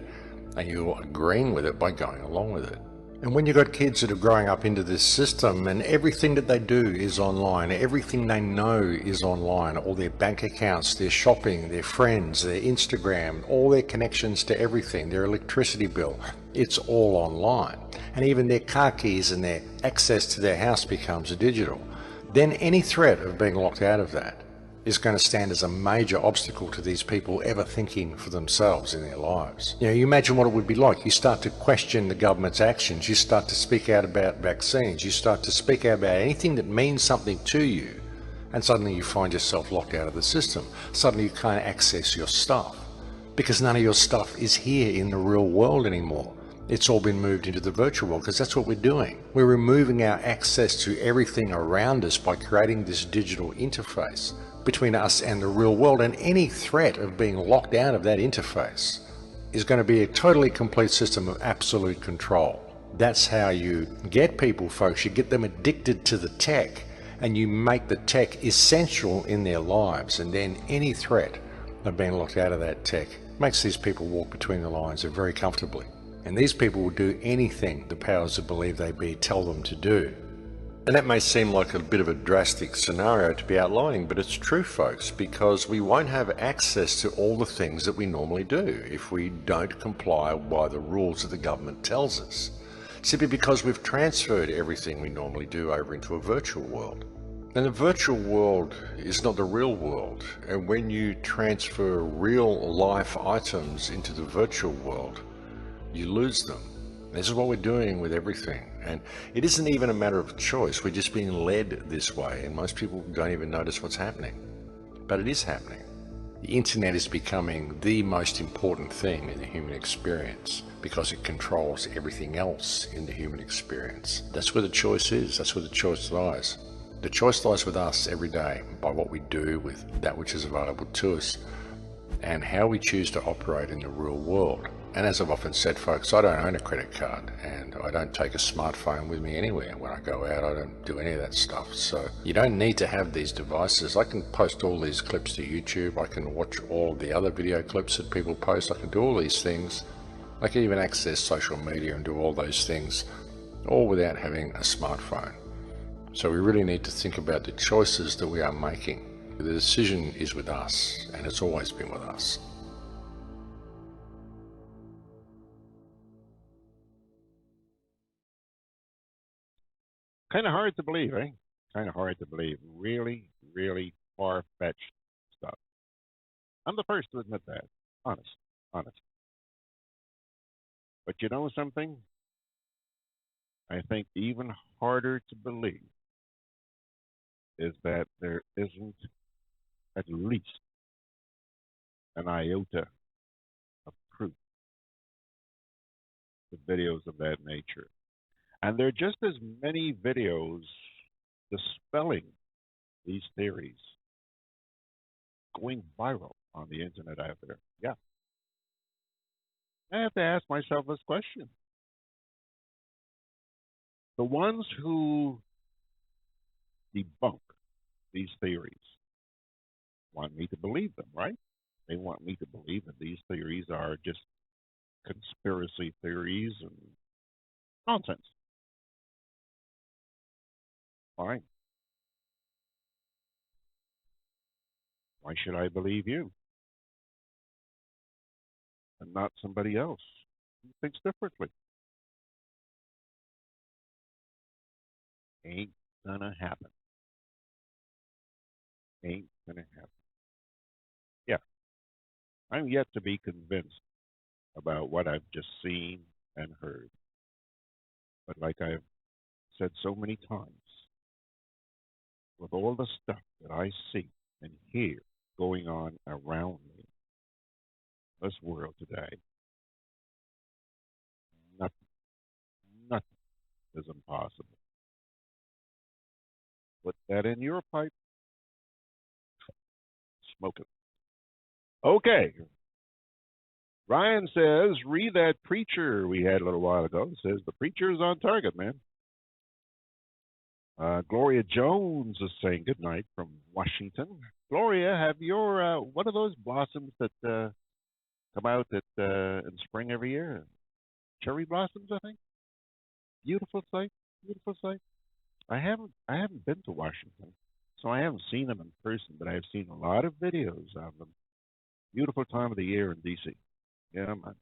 and you're agreeing with it by going along with it. And when you've got kids that are growing up into this system and everything that they do is online, everything they know is online, all their bank accounts, their shopping, their friends, their Instagram, all their connections to everything, their electricity bill, it's all online. And even their car keys and their access to their house becomes digital. Then any threat of being locked out of that is going to stand as a major obstacle to these people ever thinking for themselves in their lives. You know, you imagine what it would be like. You start to question the government's actions. You start to speak out about vaccines. You start to speak out about anything that means something to you, and suddenly you find yourself locked out of the system. Suddenly you can't access your stuff because none of your stuff is here in the real world anymore. It's all been moved into the virtual world because that's what we're doing. We're removing our access to everything around us by creating this digital interface between us and the real world, and any threat of being locked out of that interface is going to be a totally complete system of absolute control. That's how you get people, folks. You get them addicted to the tech and you make the tech essential in their lives, and then any threat of being locked out of that tech makes these people walk between the lines very comfortably. And these people will do anything the powers that believe they be tell them to do. And that may seem like a bit of a drastic scenario to be outlining, but it's true, folks, because we won't have access to all the things that we normally do if we don't comply by the rules that the government tells us, simply because we've transferred everything we normally do over into a virtual world. And the virtual world is not the real world, and when you transfer real life items into the virtual world, you lose them. This is what we're doing with everything, and it isn't even a matter of choice. We're just being led this way, and most people don't even notice what's happening, but it is happening. The internet is becoming the most important thing in the human experience because it controls everything else in the human experience. That's where the choice is. That's where the choice lies. The choice lies with us every day by what we do with that which is available to us and how we choose to operate in the real world. And as I've often said, folks, I don't own a credit card and I don't take a smartphone with me anywhere. When I go out, I don't do any of that stuff. So you don't need to have these devices. I can post all these clips to YouTube. I can watch all the other video clips that people post. I can do all these things. I can even access social media and do all those things, all without having a smartphone. So we really need to think about the choices that we are making. The decision is with us, and it's always been with us. Kind of hard to believe, eh? Kind of hard to believe. Really, really far-fetched stuff. I'm the first to admit that. Honest. But you know something? I think even harder to believe is that there isn't at least an iota of proof of videos of that nature. And there are just as many videos dispelling these theories going viral on the internet out there. Yeah. I have to ask myself this question. The ones who debunk these theories want me to believe them, right? They want me to believe that these theories are just conspiracy theories and nonsense. Fine. Why should I believe you and not somebody else who thinks differently? Ain't gonna happen. Ain't gonna happen. Yeah, I'm yet to be convinced about what I've just seen and heard. But like I've said so many times, with all the stuff that I see and hear going on around me, this world today, nothing is impossible. Put that in your pipe, smoke it. Okay. Ryan says, read that preacher we had a little while ago. It says, the preacher is on target, man. Gloria Jones is saying good night from Washington. Gloria, have your, what are those blossoms that come out in spring every year? Cherry blossoms, I think. Beautiful sight. I haven't been to Washington, so I haven't seen them in person, but I've seen a lot of videos of them. Beautiful time of the year in D.C. Yeah, man.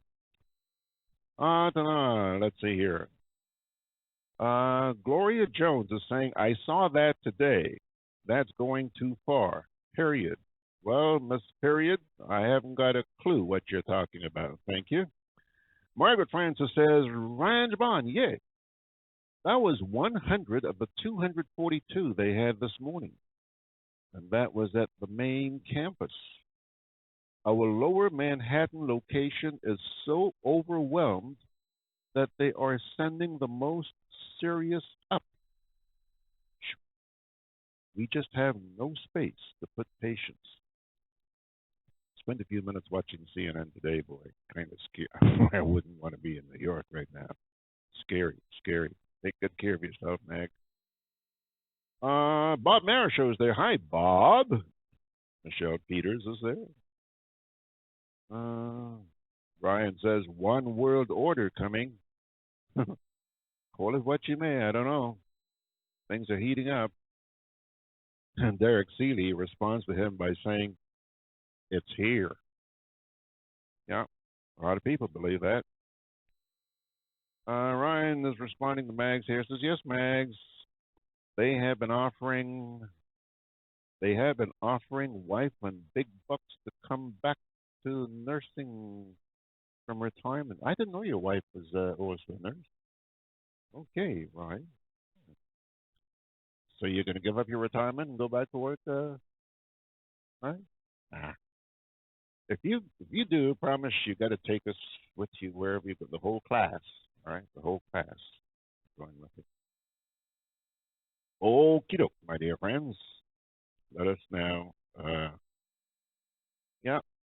Let's see here. Gloria Jones is saying, I saw that today. That's going too far. Period. Well, Miss Period, I haven't got a clue what you're talking about. Thank you. Margaret Francis says, Ryan Jabon, yeah. That was 100 of the 242 they had this morning. And that was at the main campus. Our lower Manhattan location is so overwhelmed that they are sending the most serious up. We just have no space to put patients. Spend a few minutes watching CNN today, boy. Kind of scary. I wouldn't want to be in New York right now. Scary. Take good care of yourself, Mag. Bob Marishow's there. Hi, Bob. Michelle Peters is there. Brian says, one world order coming. Call it what you may, I don't know. Things are heating up. And Derek Seeley responds to him by saying, it's here. Yeah, a lot of people believe that. Ryan is responding to Mags here. Says, yes, Mags. They have been offering wife and big bucks to come back to nursing from retirement. I didn't know your wife was also a nurse. Okay, Ryan. So you're going to give up your retirement and go back to work, right? Nah. If you do, promise you got to take us with you wherever you go. The whole class, all right? The whole class going with it. Okie doke, my dear friends. Let us now,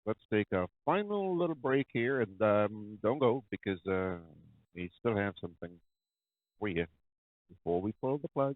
let's take a final little break here, and don't go because we still have something for you before we pull the plug.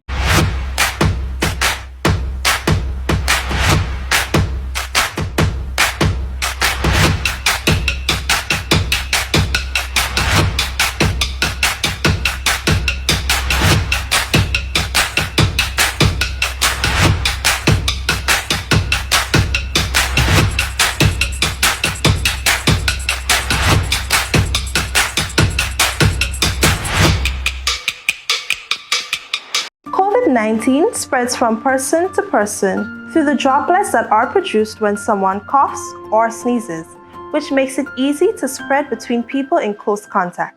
COVID-19 spreads from person to person through the droplets that are produced when someone coughs or sneezes, which makes it easy to spread between people in close contact.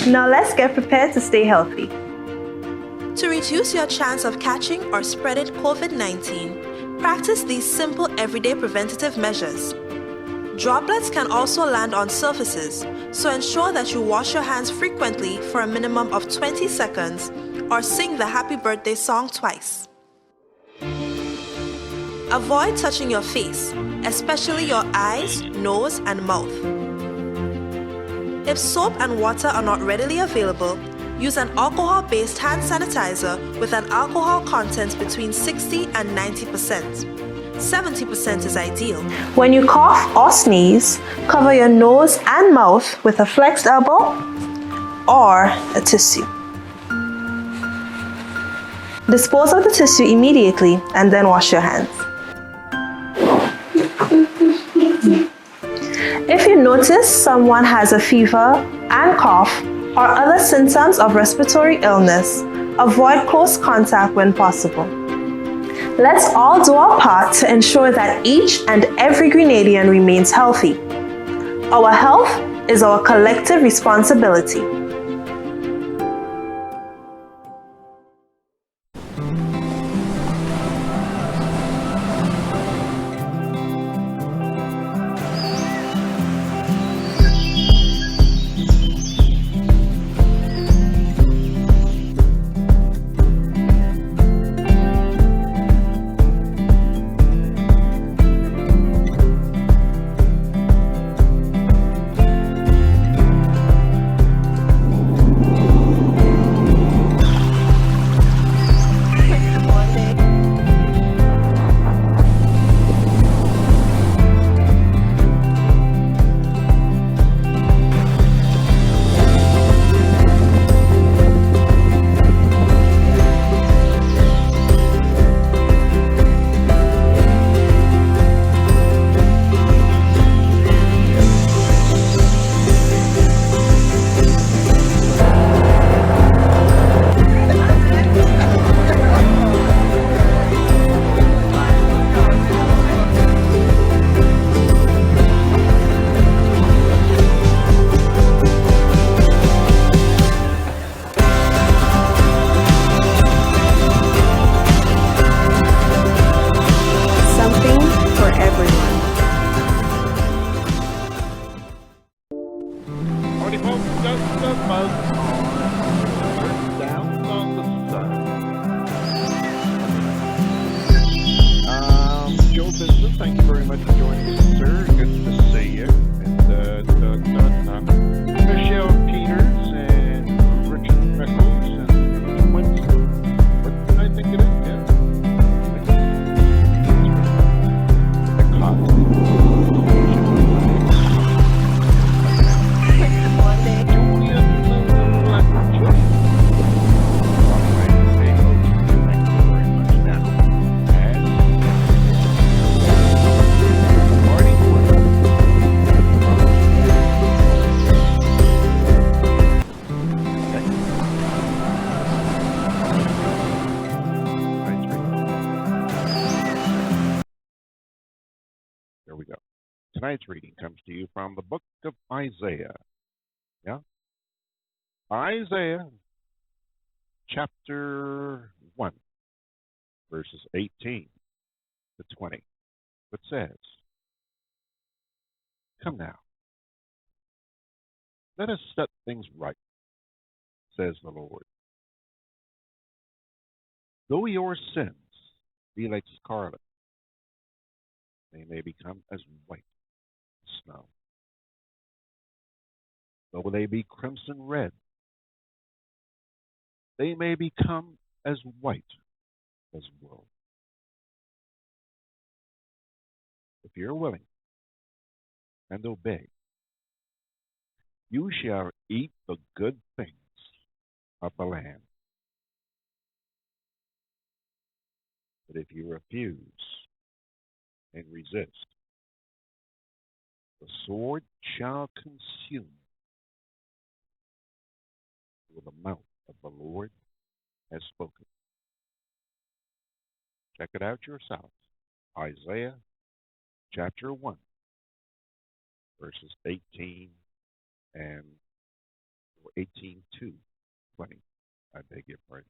Now let's get prepared to stay healthy. To reduce your chance of catching or spreading COVID-19, practice these simple everyday preventative measures. Droplets can also land on surfaces, so ensure that you wash your hands frequently for a minimum of 20 seconds or sing the happy birthday song twice. Avoid touching your face, especially your eyes, nose, and mouth. If soap and water are not readily available, use an alcohol-based hand sanitizer with an alcohol content between 60 and 90%. 70% is ideal. When you cough or sneeze, cover your nose and mouth with a flexed elbow or a tissue. Dispose of the tissue immediately and then wash your hands. If you notice someone has a fever and cough or other symptoms of respiratory illness, avoid close contact when possible. Let's all do our part to ensure that each and every Grenadian remains healthy. Our health is our collective responsibility. Thank you very much for joining us, sir. Good to see you. And Michelle Peters and Richard Eccles and Winston. What did I think it is? Yeah. There we go. Tonight's reading comes to you from the book of Isaiah. Yeah? Isaiah chapter 1, verses 18 to 20. It says, "Come now, let us set things right, says the Lord. Though your sins be like scarlet, they may become as white as snow. Though they be crimson red, they may become as white as wool. If you're willing and obey, you shall eat the good things of the land. But if you refuse and resist, the sword shall consume you, for the mouth of the Lord has spoken. Check it out yourself. Isaiah chapter 1, verses 18 and 18 to 20. I beg your pardon.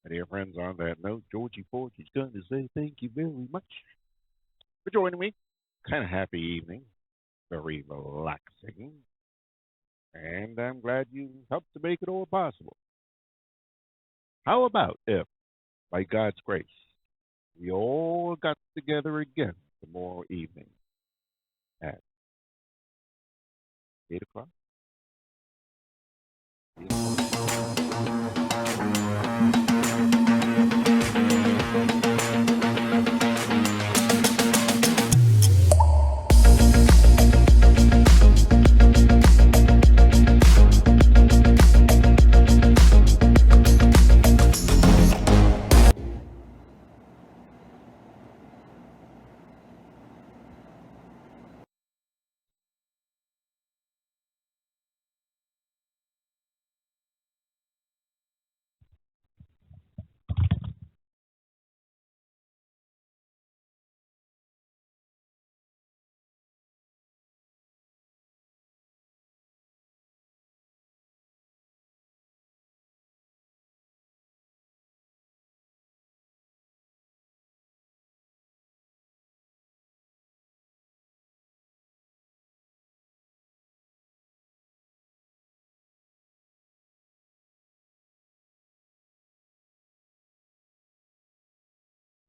And dear friends, on that note, Georgie Forge is going to say thank you very much for joining me. Kind of happy evening, very relaxing, and I'm glad you helped to make it all possible. How about if, by God's grace, we all got together again tomorrow evening at 8 o'clock?